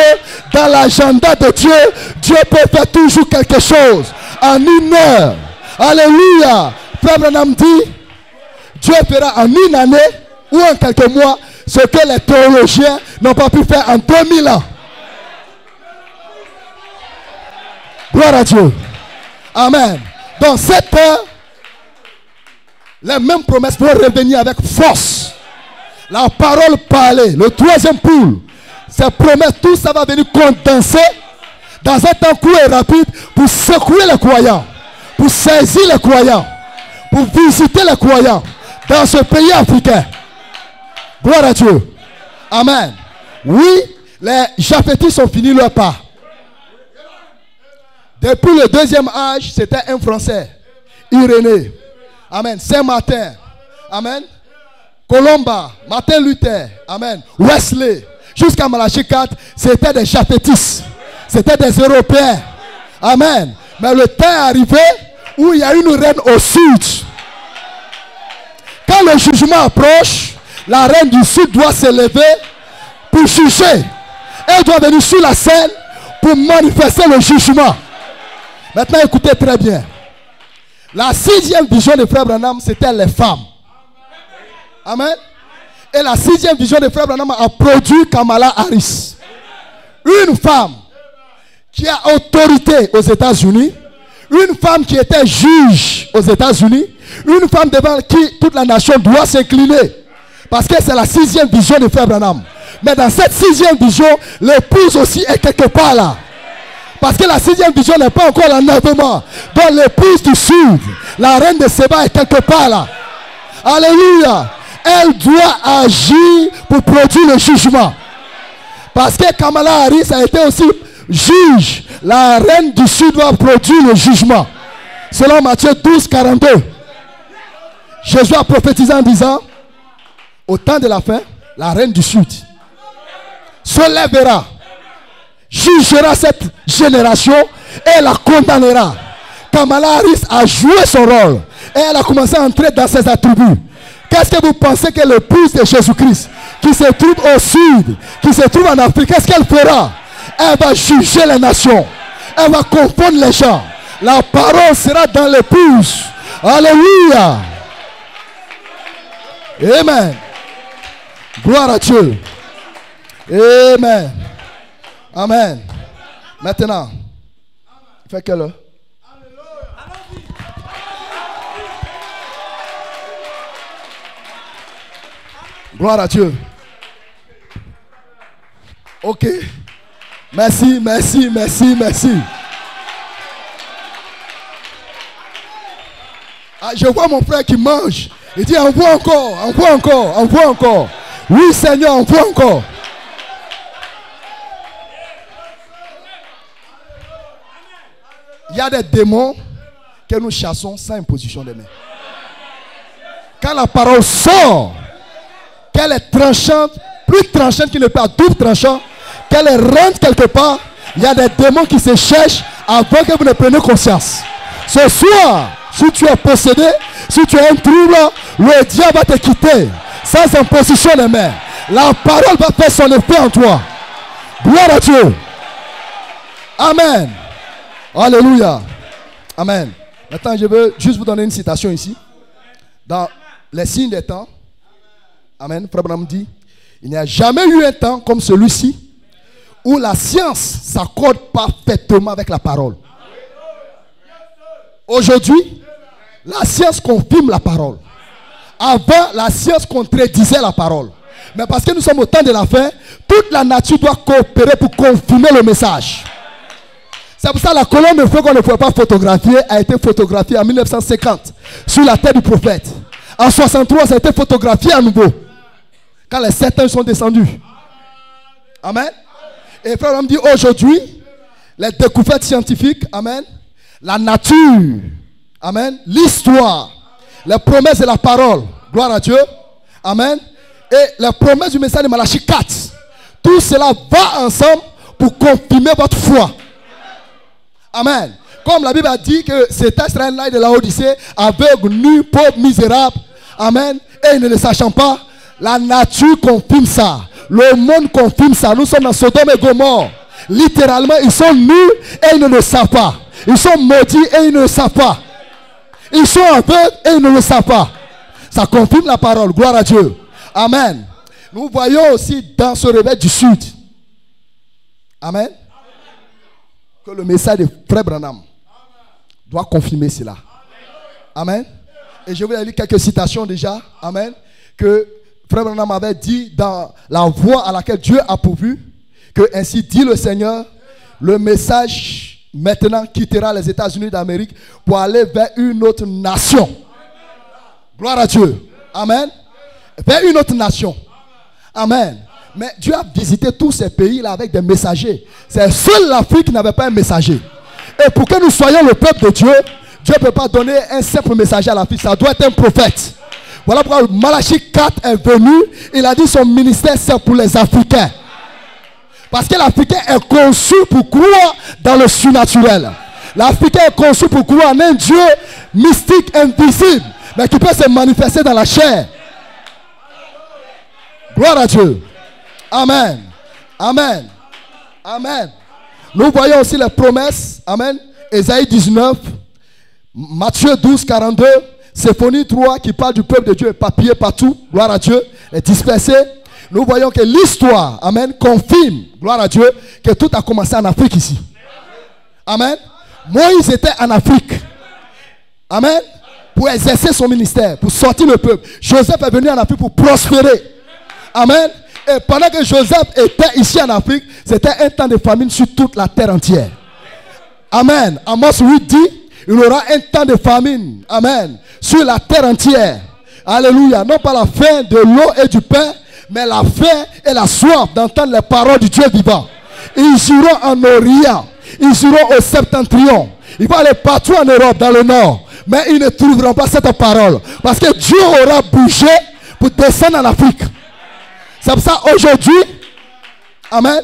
dans l'agenda de Dieu, Dieu peut faire toujours quelque chose en 1 heure. Alléluia. Frère Branham dit, Dieu fera en 1 année ou en quelques mois ce que les théologiens n'ont pas pu faire en 2000 ans. Gloire à Dieu. Amen. Dans cette heure, les mêmes promesses vont revenir avec force. La parole parlée, le 3e poule, ces promesses, tout ça va venir condenser dans un temps court et rapide pour secouer les croyants, pour saisir les croyants, pour visiter les croyants dans ce pays africain. Gloire à Dieu. Amen. Oui, les Japhétites ont fini leur pas. Depuis le 2e âge, c'était un Français, Irénée. Amen. Saint-Martin. Amen. Colomba, Martin Luther. Amen. Wesley. Jusqu'à Malachie 4, c'était des Japhétistes. C'était des Européens. Amen. Mais le temps est arrivé où il y a une reine au sud. Quand le jugement approche, la reine du sud doit se lever pour juger. Elle doit venir sur la scène pour manifester le jugement. Maintenant, écoutez très bien. La 6e vision de Frère Branham, c'était les femmes. Amen. Et la 6e vision de Frère Branham a produit Kamala Harris. Une femme qui a autorité aux États-Unis. Une femme qui était juge aux États-Unis. Une femme devant qui toute la nation doit s'incliner. Parce que c'est la 6e vision de Frère Branham. Mais dans cette 6e vision, l'épouse aussi est quelque part là. Parce que la 6e vision n'est pas encore l'enlèvement. Donc l'épouse du sud, la reine de Séba est quelque part là. Alléluia. Elle doit agir pour produire le jugement. Parce que Kamala Harris a été aussi juge. La reine du sud doit produire le jugement. Selon Matthieu 12, 42. Jésus a prophétisé en disant, au temps de la fin, la reine du sud se lèvera, jugera cette génération et la condamnera. Kamala Harris a joué son rôle et elle a commencé à entrer dans ses attributs. Qu'est-ce que vous pensez que l'épouse de Jésus-Christ, qui se trouve au sud, qui se trouve en Afrique, qu'est-ce qu'elle fera? Elle va juger les nations. Elle va confondre les gens. La parole sera dans l'épouse. Alléluia. Amen. Gloire à Dieu. Amen. Amen. Maintenant, fait quelle heure? Gloire à Dieu. Ok. Merci, merci, merci, merci. Ah, je vois mon frère qui mange. Il dit envoie encore, envoie encore, envoie encore. Oui Seigneur, envoie encore. Il y a des démons que nous chassons sans imposition de main. Quand la parole sort, qu'elle est tranchante, plus tranchante qu'il ne peut, à double tranchant, qu'elle rentre quelque part, il y a des démons qui se cherchent avant que vous ne preniez conscience. Ce soir, si tu es possédé, si tu as un trouble, le diable va te quitter sans imposition de main. La parole va faire son effet en toi. Gloire à Dieu. Amen. Alléluia. Amen. Maintenant, je veux juste vous donner une citation ici. Dans les signes des temps, Amen, Frère Branham dit, il n'y a jamais eu un temps comme celui-ci où la science s'accorde parfaitement avec la parole. Aujourd'hui, la science confirme la parole. Avant, la science contredisait la parole. Mais parce que nous sommes au temps de la fin, toute la nature doit coopérer pour confirmer le message. C'est pour ça que la colonne de feu qu'on ne pouvait pas photographier a été photographiée en 1950 sur la terre du prophète. En 1963, ça a été photographié à nouveau. Quand les 7 ans sont descendus. Amen. Et frère me dit aujourd'hui, les découvertes scientifiques, amen, la nature, amen, l'histoire, les promesses de la parole, gloire à Dieu, amen, et les promesses du message de Malachie 4, tout cela va ensemble pour confirmer votre foi. Amen. Comme la Bible a dit que cet Israël-là de la Odyssée, aveugle, nu, pauvre, misérable, amen, et ne le sachant pas, la nature confirme ça. Le monde confirme ça. Nous sommes dans Sodome et Gomorrhe. Littéralement, ils sont nus et ils ne le savent pas. Ils sont maudits et ils ne le savent pas. Ils sont aveugles et ils ne le savent pas. Ça confirme la parole. Gloire à Dieu. Amen. Nous voyons aussi dans ce réveil du Sud. Amen. Que le message de Frère Branham doit confirmer cela. Amen. Et je vais lire quelques citations déjà. Amen. Que Frère Branham avait dit dans la voie à laquelle Dieu a pourvu, que ainsi dit le Seigneur, le message maintenant quittera les États-Unis d'Amérique pour aller vers une autre nation. Gloire à Dieu. Amen. Vers une autre nation. Amen. Mais Dieu a visité tous ces pays-là avec des messagers. C'est seule l'Afrique qui n'avait pas un messager. Et pour que nous soyons le peuple de Dieu, Dieu ne peut pas donner un simple messager à l'Afrique. Ça doit être un prophète. Voilà pourquoi Malachie 4 est venu. Il a dit son ministère c'est pour les Africains. Parce que l'Africain est conçu pour croire dans le surnaturel. L'Africain est conçu pour croire en un Dieu mystique, invisible, mais qui peut se manifester dans la chair. Gloire à Dieu. Amen. Amen. Amen. Nous voyons aussi les promesses. Amen. Ésaïe 19, Matthieu 12, 42, Séphonie 3 qui parle du peuple de Dieu éparpillé partout. Gloire à Dieu. Les dispersés. Nous voyons que l'histoire, amen, confirme, gloire à Dieu, que tout a commencé en Afrique ici. Amen. Moïse était en Afrique. Amen. Pour exercer son ministère, pour sortir le peuple. Joseph est venu en Afrique pour prospérer. Amen. Et pendant que Joseph était ici en Afrique, c'était un temps de famine sur toute la terre entière. Amen. Amos 8 dit, il y aura un temps de famine. Amen. Sur la terre entière. Alléluia. Non pas la faim de l'eau et du pain, mais la faim et la soif d'entendre les paroles du Dieu vivant. Ils iront en Orient. Ils iront au septentrion. Ils vont aller partout en Europe, dans le nord. Mais ils ne trouveront pas cette parole. Parce que Dieu aura bougé pour descendre en Afrique. C'est pour ça aujourd'hui, amen,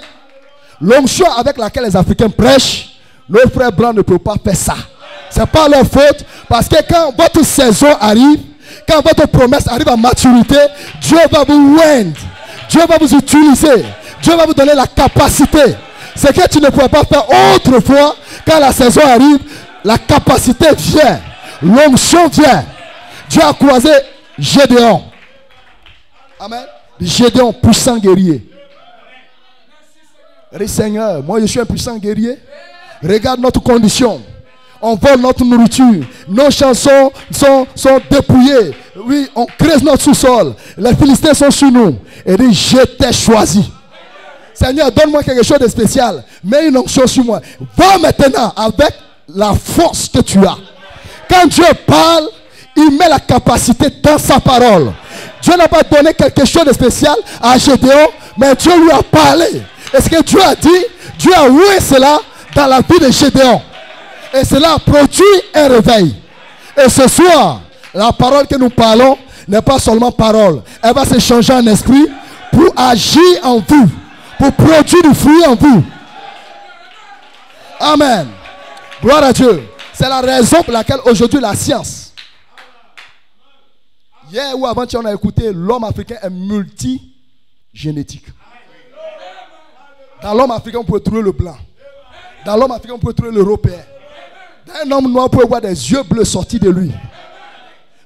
l'onction avec laquelle les Africains prêchent, nos frères blancs ne peuvent pas faire ça. Ce n'est pas leur faute. Parce que quand votre saison arrive, quand votre promesse arrive à maturité, Dieu va vous oindre. Dieu va vous utiliser. Dieu va vous donner la capacité. Ce que tu ne pouvais pas faire autrefois, quand la saison arrive, la capacité vient. L'onction vient. Dieu a croisé Gédéon. Amen. Gédéon, puissant guerrier. Allez, Seigneur, moi je suis un puissant guerrier. Regarde notre condition. On vole notre nourriture. Nos chansons sont dépouillées. Oui, on creuse notre sous-sol. Les Philistins sont sur nous. Et dit, je t'ai choisi. Seigneur, donne-moi quelque chose de spécial. Mets une onction sur moi. Va maintenant avec la force que tu as. Quand Dieu parle, il met la capacité dans sa parole. Dieu n'a pas donné quelque chose de spécial à Gédéon, mais Dieu lui a parlé. Et ce que Dieu a dit, Dieu a oué cela dans la vie de Gédéon. Et cela a produit un réveil. Et ce soir, la parole que nous parlons n'est pas seulement parole. Elle va se changer en esprit pour agir en vous, pour produire du fruit en vous. Amen. Gloire à Dieu. C'est la raison pour laquelle aujourd'hui la science. Hier ou avant-hier, on a écouté l'homme africain est multigénétique. Dans l'homme africain, on peut trouver le blanc. Dans l'homme africain, on peut trouver l'européen. Dans un homme noir, on peut voir des yeux bleus sortis de lui.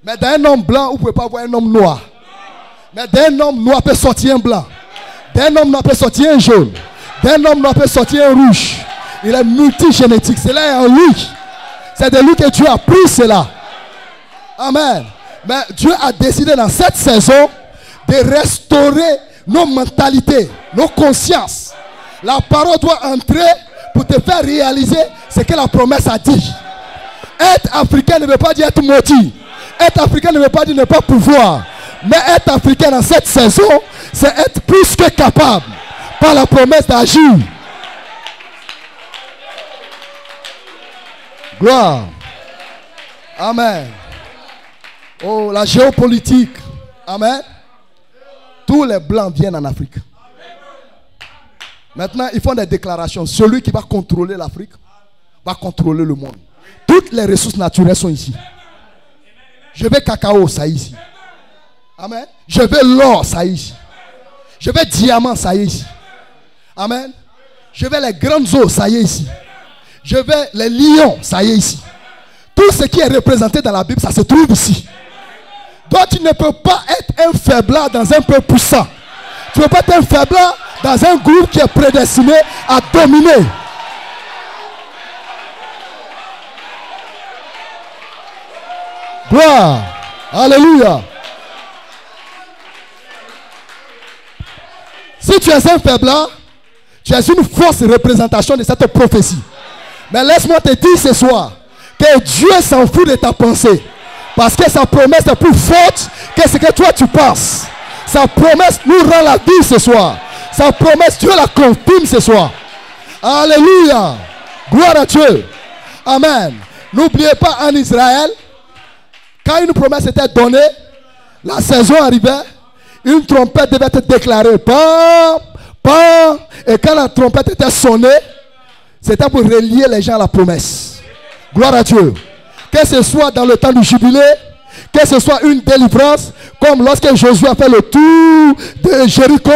Mais dans un homme blanc, on ne peut pas voir un homme noir. Mais d'un homme noir peut sortir un blanc. D'un homme noir peut sortir un jaune. D'un homme noir peut sortir un rouge. Il est multigénétique. Cela est en lui. C'est de lui que Dieu a pris cela. Amen. Mais Dieu a décidé dans cette saison de restaurer nos mentalités, nos consciences. La parole doit entrer pour te faire réaliser ce que la promesse a dit. Être africain ne veut pas dire être maudit. Être africain ne veut pas dire ne pas pouvoir. Mais être africain dans cette saison, c'est être plus que capable par la promesse d'agir. Gloire. Amen. Oh, la géopolitique. Amen. Tous les blancs viennent en Afrique. Maintenant, ils font des déclarations. Celui qui va contrôler l'Afrique va contrôler le monde. Toutes les ressources naturelles sont ici. Je veux cacao, ça y est ici. Amen. Je veux l'or, ça y est ici. Je veux diamant, ça y est ici. Amen. Je veux les grandes eaux, ça y est ici. Je veux les lions, ça y est ici. Tout ce qui est représenté dans la Bible, ça se trouve ici. Donc tu ne peux pas être un faiblard dans un peuple puissant. Tu ne peux pas être un faiblard dans un groupe qui est prédestiné à dominer. Gloire. Alléluia. Si tu es un faiblard, tu es une fausse représentation de cette prophétie. Mais laisse-moi te dire ce soir que Dieu s'en fout de ta pensée. Parce que sa promesse est plus forte que ce que toi tu penses. Sa promesse nous rend la vie ce soir. Sa promesse, Dieu la confirme ce soir. Alléluia. Gloire à Dieu. Amen. N'oubliez pas en Israël, quand une promesse était donnée, la saison arrivait, une trompette devait être déclarée. Pam, pam. Et quand la trompette était sonnée, c'était pour relier les gens à la promesse. Gloire à Dieu. Que ce soit dans le temps du jubilé, que ce soit une délivrance, comme lorsque Josué a fait le tour de Jéricho,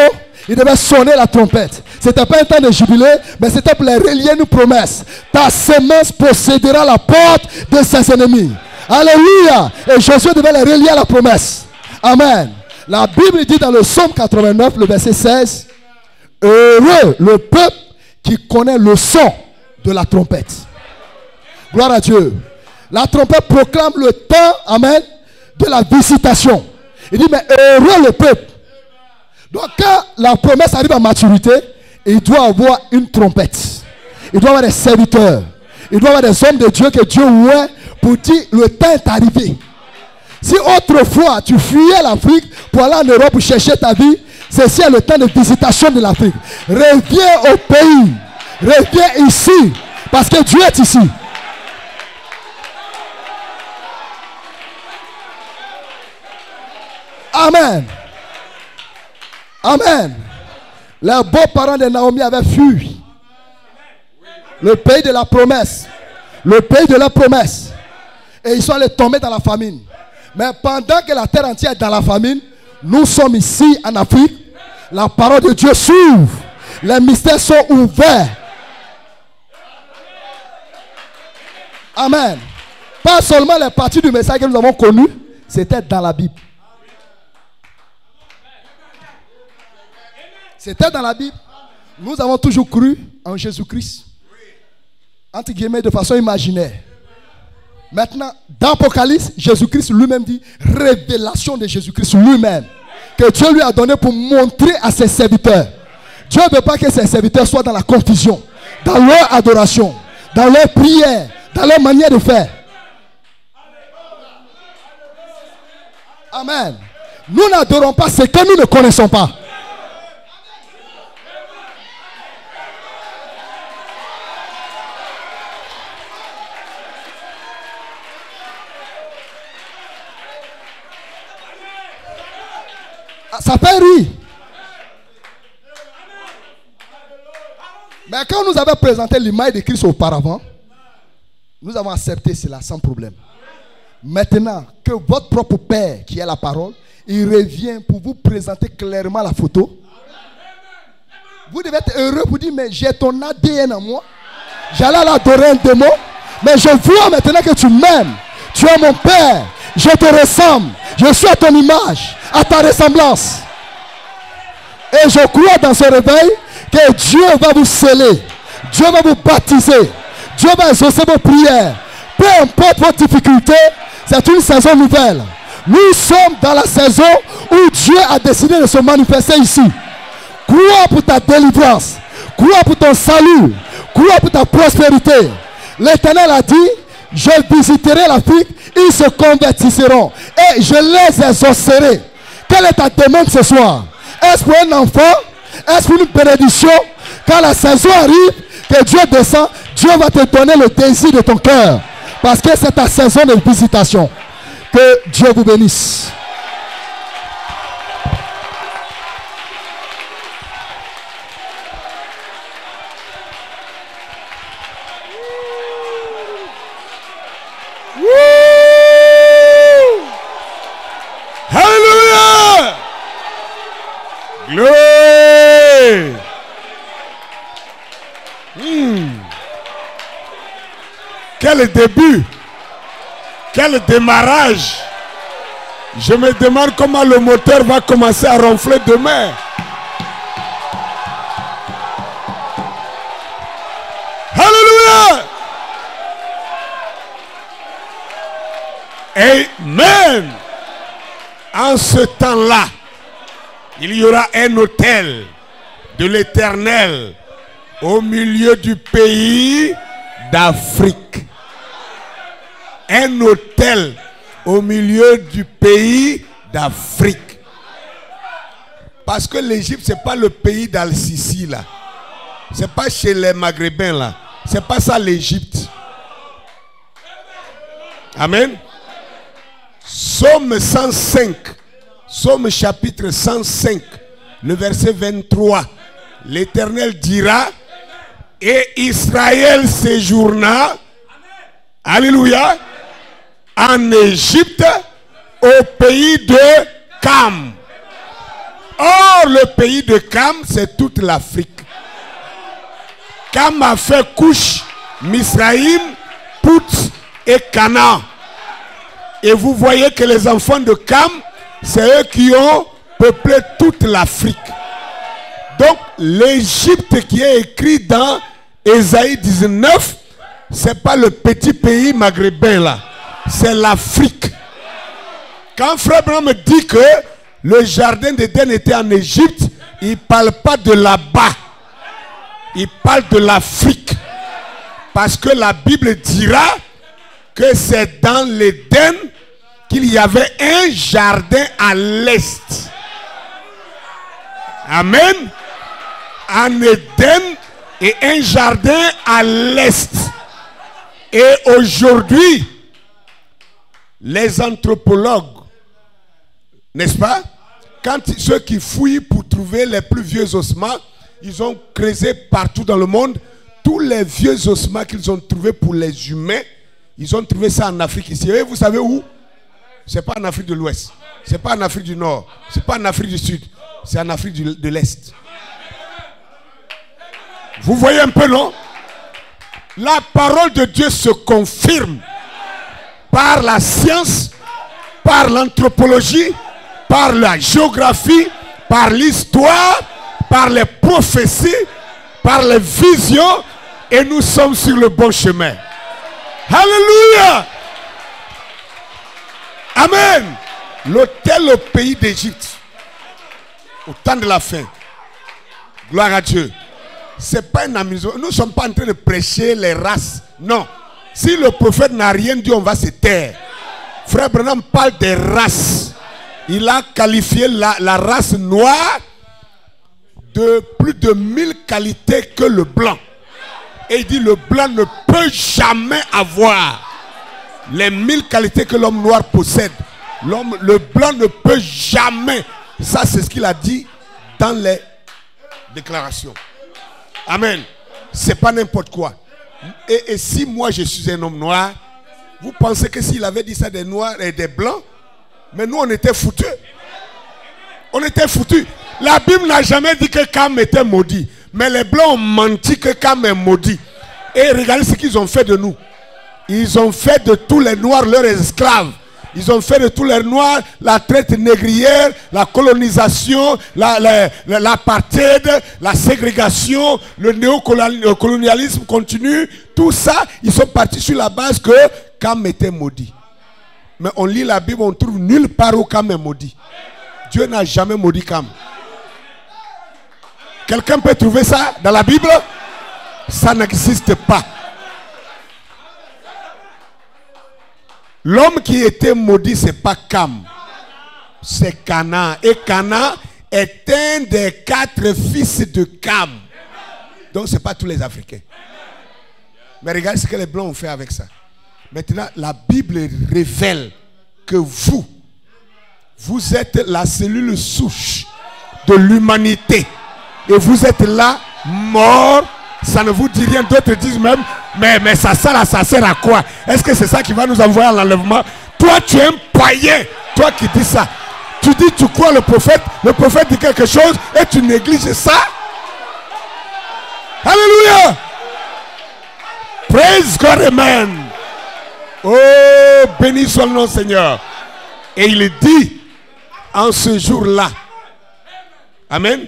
il devait sonner la trompette. Ce n'était pas un temps de jubilé, mais c'était pour les relier une promesse. Ta semence possédera la porte de ses ennemis. Alléluia. Et Josué devait les relier à la promesse. Amen. La Bible dit dans le Psaume 89, le verset 16, heureux le peuple qui connaît le son de la trompette. Gloire à Dieu. La trompette proclame le temps, amen, de la visitation. Il dit, mais heureux le peuple. Donc quand la promesse arrive à maturité, il doit avoir une trompette. Il doit avoir des serviteurs. Il doit avoir des hommes de Dieu que Dieu ouait pour dire, le temps est arrivé. Si autrefois tu fuyais l'Afrique pour aller en Europe pour chercher ta vie, ceci est le temps de visitation de l'Afrique. Reviens au pays. Reviens ici. Parce que Dieu est ici. Amen. Amen. Les beaux-parents de Naomi avaient fui le pays de la promesse. Le pays de la promesse. Et ils sont allés tomber dans la famine. Mais pendant que la terre entière est dans la famine, nous sommes ici en Afrique. La parole de Dieu s'ouvre. Les mystères sont ouverts. Amen. Pas seulement les parties du message que nous avons connues, c'était dans la Bible. C'était dans la Bible. Nous avons toujours cru en Jésus-Christ. Entre guillemets, de façon imaginaire. Maintenant, dans l'Apocalypse, Jésus-Christ lui-même dit révélation de Jésus-Christ lui-même. Que Dieu lui a donné pour montrer à ses serviteurs. Dieu ne veut pas que ses serviteurs soient dans la confusion, dans leur adoration, dans leur prière, dans leur manière de faire. Amen. Nous n'adorons pas ce que nous ne connaissons pas. Ça fait rire. Mais quand nous avons présenté l'image de Christ auparavant, nous avons accepté cela sans problème. Maintenant que votre propre Père, qui est la parole, il revient pour vous présenter clairement la photo, vous devez être heureux pour dire, mais j'ai ton ADN en moi. J'allais l'adorer un démon, mais je vois maintenant que tu m'aimes. Tu es mon Père. Je te ressemble. Je suis à ton image, à ta ressemblance. Et je crois dans ce réveil que Dieu va vous sceller. Dieu va vous baptiser. Dieu va exaucer vos prières. Peu importe vos difficultés, c'est une saison nouvelle. Nous sommes dans la saison où Dieu a décidé de se manifester ici. Crois pour ta délivrance. Crois pour ton salut. Crois pour ta prospérité. L'Éternel a dit, je visiterai l'Afrique, ils se convertiront et je les exaucerai. Quelle est ta demande ce soir? Est-ce pour un enfant? Est-ce pour une bénédiction? Quand la saison arrive, que Dieu descend, Dieu va te donner le désir de ton cœur. Parce que c'est ta saison de visitation. Que Dieu vous bénisse.
Alléluia! Gloire! Quel début! Quel démarrage! Je me demande comment le moteur va commencer à ronfler demain. Alléluia! Amen! En ce temps-là, il y aura un autel de l'Éternel au milieu du pays d'Afrique. Un autel au milieu du pays d'Afrique. Parce que l'Égypte, ce n'est pas le pays d'Al-Sisi là. Ce n'est pas chez les Maghrébins là. Ce n'est pas ça l'Égypte. Amen. Psaume 105. Psaume chapitre 105. Le verset 23. L'Éternel dira, et Israël séjourna, alléluia, en Égypte, au pays de Cam. Or, le pays de Cam, c'est toute l'Afrique. Cam a fait Couche, Misraïm, Pout et Canaan. Et vous voyez que les enfants de Cam, c'est eux qui ont peuplé toute l'Afrique. Donc, l'Égypte qui est écrit dans Ésaïe 19, ce n'est pas le petit pays maghrébin là. C'est l'Afrique. Quand Frère Branham me dit que le jardin d'Éden était en Égypte, il ne parle pas de là-bas. Il parle de l'Afrique. Parce que la Bible dira que c'est dans l'Éden qu'il y avait un jardin à l'est. Amen. En Éden et un jardin à l'est. Et aujourd'hui, les anthropologues, n'est-ce pas, quand ceux qui fouillent pour trouver les plus vieux ossements, ils ont creusé partout dans le monde. Tous les vieux ossements qu'ils ont trouvés pour les humains, ils ont trouvé ça en Afrique ici. Et vous savez où? Ce n'est pas en Afrique de l'Ouest. Ce n'est pas en Afrique du Nord. Ce n'est pas en Afrique du Sud. C'est en Afrique de l'Est. Vous voyez un peu, non? La parole de Dieu se confirme par la science, par l'anthropologie, par la géographie, par l'histoire, par les prophéties, par les visions, et nous sommes sur le bon chemin. Alléluia! Amen! L'autel au pays d'Égypte, au temps de la fin. Gloire à Dieu. Ce n'est pas une amusement. Nous ne sommes pas en train de prêcher les races. Non. Si le prophète n'a rien dit, on va se taire. Frère Branham parle des races. Il a qualifié la race noire de plus de 1000 qualités que le blanc. Et il dit le blanc ne peut jamais avoir les 1000 qualités que l'homme noir possède. Le blanc ne peut jamais. Ça, c'est ce qu'il a dit dans les déclarations. Amen. C'est pas n'importe quoi. Et si moi je suis un homme noir, vous pensez que s'il avait dit ça des noirs et des blancs, mais nous on était foutus. On était foutus. La Bible n'a jamais dit que Cam était maudit. Mais les blancs ont menti que Cam est maudit. Et regardez ce qu'ils ont fait de nous. Ils ont fait de tous les noirs leurs esclaves. Ils ont fait de tous les noirs la traite négrière, la colonisation, l'apartheid, la ségrégation, le néocolonialisme continue. Tout ça, ils sont partis sur la base que Cam était maudit. Mais on lit la Bible, on trouve nulle part où Cam est maudit. Dieu n'a jamais maudit Cam. Quelqu'un peut trouver ça dans la Bible? Ça n'existe pas. L'homme qui était maudit, ce n'est pas Cam. C'est Canaan. Et Canaan est un des 4 fils de Cam. Donc ce n'est pas tous les Africains. Mais regardez ce que les Blancs ont fait avec ça. Maintenant, la Bible révèle que vous êtes la cellule souche de l'humanité. Et vous êtes là, mort. Ça ne vous dit rien. D'autres disent même, mais ça sert à quoi? Est-ce que c'est ça qui va nous envoyer à l'enlèvement? Toi, tu es un païen. Toi qui dis ça. Tu dis, tu crois le prophète dit quelque chose et tu négliges ça. Alléluia. Praise God, amen. Oh, béni soit le nom, Seigneur. Et il dit, en ce jour-là, amen,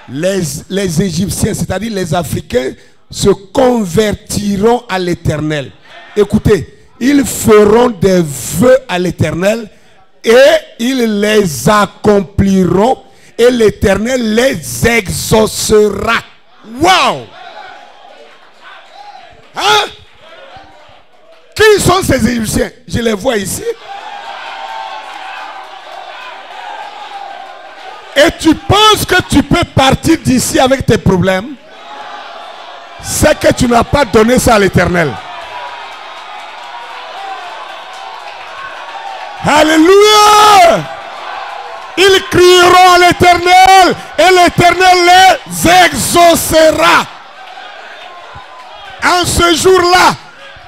les Égyptiens, c'est-à-dire les Africains, se convertiront à l'Éternel. Écoutez, ils feront des vœux à l'Éternel et ils les accompliront et l'Éternel les exaucera. Wow! Hein? Qui sont ces Égyptiens? Je les vois ici. Et tu penses que tu peux partir d'ici avec tes problèmes? C'est que tu n'as pas donné ça à l'Éternel. Alléluia! Ils crieront à l'Éternel et l'Éternel les exaucera. En ce jour-là,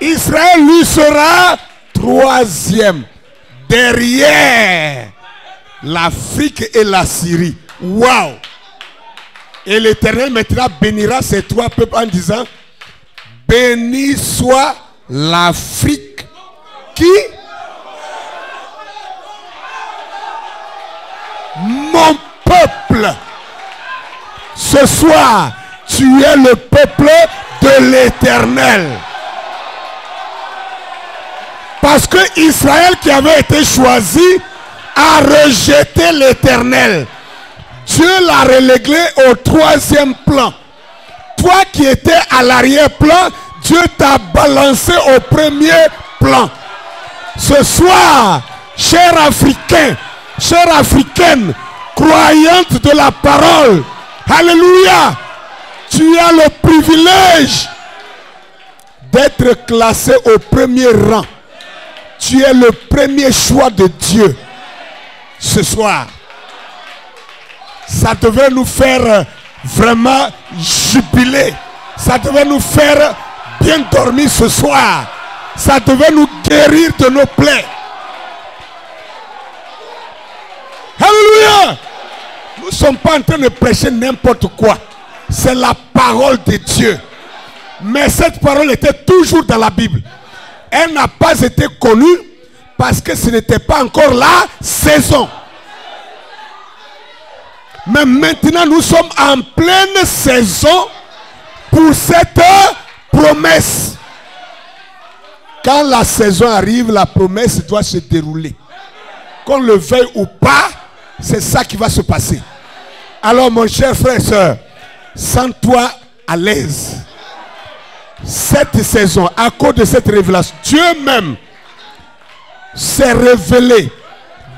Israël lui sera 3e derrière l'Afrique et la Syrie. Waouh! Et l'Éternel maintenant bénira ces 3 peuples en disant: béni soit l'Afrique qui mon peuple. Ce soir, tu es le peuple de l'Éternel. Parce que Israël qui avait été choisi a rejeté l'Éternel. Dieu l'a relégué au 3e plan. Toi qui étais à l'arrière-plan, Dieu t'a balancé au 1er plan. Ce soir, chers Africains, chères Africaines, croyantes de la parole, alléluia, tu as le privilège d'être classé au 1er rang. Tu es le premier choix de Dieu. Ce soir, ça devait nous faire vraiment jubiler. Ça devait nous faire bien dormir ce soir. Ça devait nous guérir de nos plaies. Alléluia! Nous ne sommes pas en train de prêcher n'importe quoi. C'est la parole de Dieu. Mais cette parole était toujours dans la Bible. Elle n'a pas été connue parce que ce n'était pas encore la saison. Mais maintenant, nous sommes en pleine saison pour cette promesse. Quand la saison arrive, la promesse doit se dérouler. Qu'on le veuille ou pas, c'est ça qui va se passer. Alors, mon cher frère et soeur, sens-toi à l'aise. Cette saison, à cause de cette révélation, Dieu même s'est révélé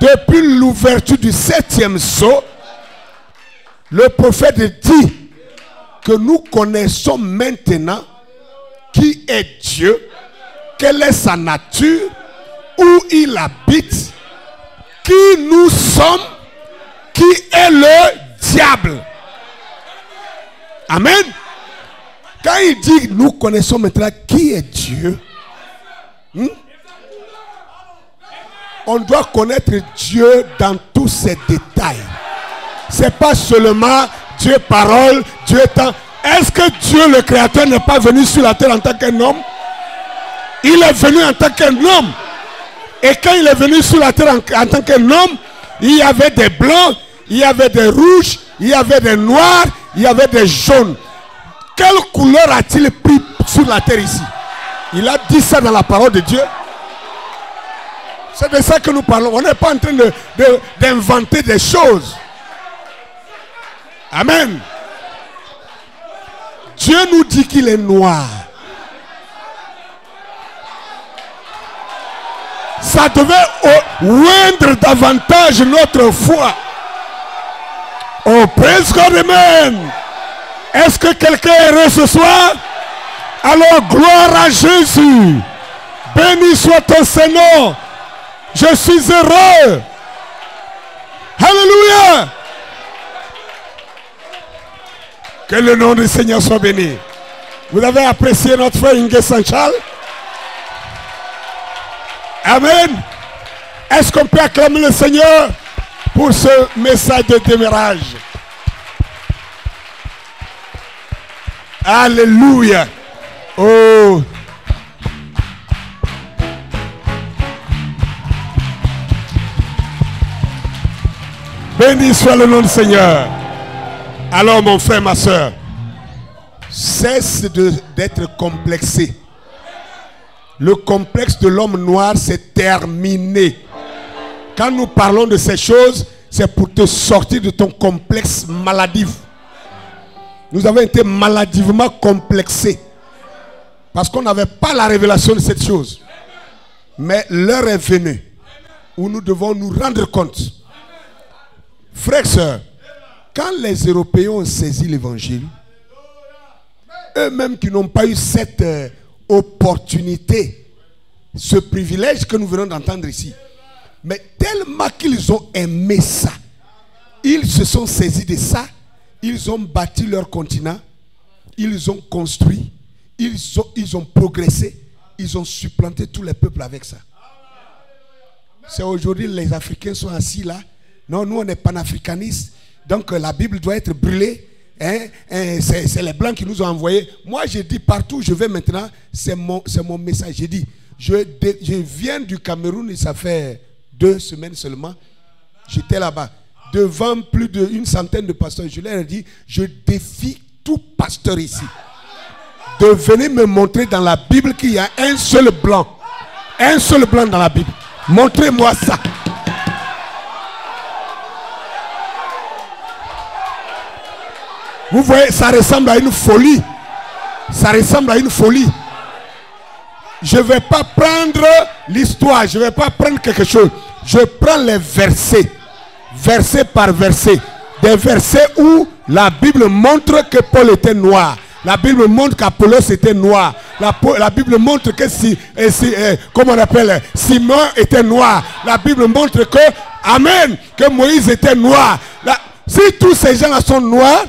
depuis l'ouverture du 7e sceau, le prophète dit que nous connaissons maintenant qui est Dieu, quelle est sa nature, où il habite, qui nous sommes, qui est le diable. Amen. Quand il dit nous connaissons maintenant qui est Dieu, on doit connaître Dieu dans tous ses détails. C'est pas seulement Dieu parole, Dieu temps. Est-ce que Dieu le Créateur n'est pas venu sur la terre en tant qu'un homme? Il est venu en tant qu'un homme. Et quand il est venu sur la terre en tant qu'un homme, il y avait des blancs, il y avait des rouges, il y avait des noirs, il y avait des jaunes. Quelle couleur a-t-il pris sur la terre ici? Il a dit ça dans la parole de Dieu. C'est de ça que nous parlons. On n'est pas en train d'inventer des choses. Amen. Dieu nous dit qu'il est noir. Ça devait oindre davantage notre foi. Oh, praise God, amen. Est-ce que quelqu'un est heureux ce soir? Alors, gloire à Jésus. Béni soit ton Seigneur. Je suis heureux. Alléluia. Que le nom du Seigneur soit béni. Vous avez apprécié notre frère Inge Sanchal? Amen. Est-ce qu'on peut acclamer le Seigneur pour ce message de démarrage? Alléluia. Oh. Béni soit le nom du Seigneur. Alors mon frère, ma soeur, cesse d'être complexé. Le complexe de l'homme noir, c'est terminé. Quand nous parlons de ces choses, c'est pour te sortir de ton complexe maladif. Nous avons été maladivement complexés. Parce qu'on n'avait pas la révélation de cette chose. Mais l'heure est venue où nous devons nous rendre compte. Frères et sœurs, quand les Européens ont saisi l'évangile, eux-mêmes qui n'ont pas eu cette opportunité, ce privilège que nous venons d'entendre ici, mais tellement qu'ils ont aimé ça, ils se sont saisis de ça, ils ont bâti leur continent, ils ont construit, ils ont progressé, ils ont supplanté tous les peuples avec ça. C'est aujourd'hui les Africains sont assis là. Non, nous on est panafricanistes, donc la Bible doit être brûlée. C'est les Blancs qui nous ont envoyés. Moi j'ai dit partout où je vais maintenant, c'est mon message. J'ai dit, je viens du Cameroun et ça fait 2 semaines seulement. J'étais là-bas, devant plus d'une centaine de pasteurs. Je leur ai dit, je défie tout pasteur ici de venir me montrer dans la Bible qu'il y a un seul blanc. Un seul blanc dans la Bible. Montrez-moi ça. Vous voyez, ça ressemble à une folie. Ça ressemble à une folie. Je ne vais pas prendre l'histoire. Je ne vais pas prendre quelque chose. Je prends les versets. Verset par verset. Des versets où la Bible montre que Paul était noir. La Bible montre qu'Apollos était noir. La Bible montre que comment on appelle, Simon était noir. La Bible montre que, amen, que Moïse était noir. Si tous ces gens-là sont noirs,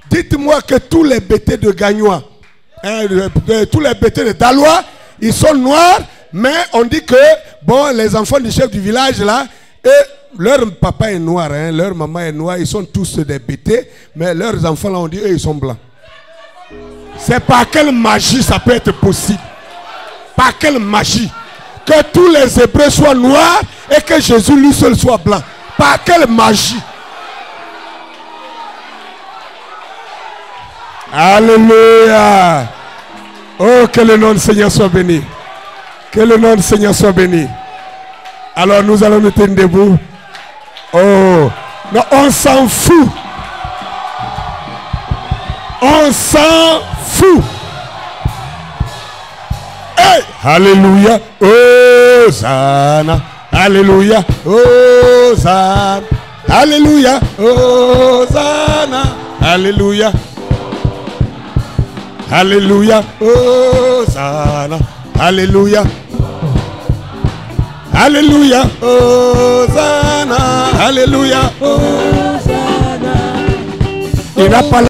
dites-moi que tous les bêtés de Gagnois, tous les bêtés de Dalois, ils sont noirs, mais on dit que, bon, les enfants du chef du village là, leur papa est noir, leur maman est noire, ils sont tous des bêtés, mais leurs enfants là, on dit, eux, ils sont blancs. C'est par quelle magie ça peut être possible? Par quelle magie? Que tous les Hébreux soient noirs et que Jésus lui seul soit blanc. Par quelle magie? Alléluia. Oh, que le nom du Seigneur soit béni. Que le nom du Seigneur soit béni. Alors nous allons nous tenir debout. Oh, non, on s'en fout. On s'en fout. Hey, alléluia. Hosanna, Alléluia, Hosanna. Alléluia, Hosanna. Alléluia. Alléluia, Hosanna. Alléluia. Alléluia, Hosanna. Alléluia, Hosanna. Il n'a pas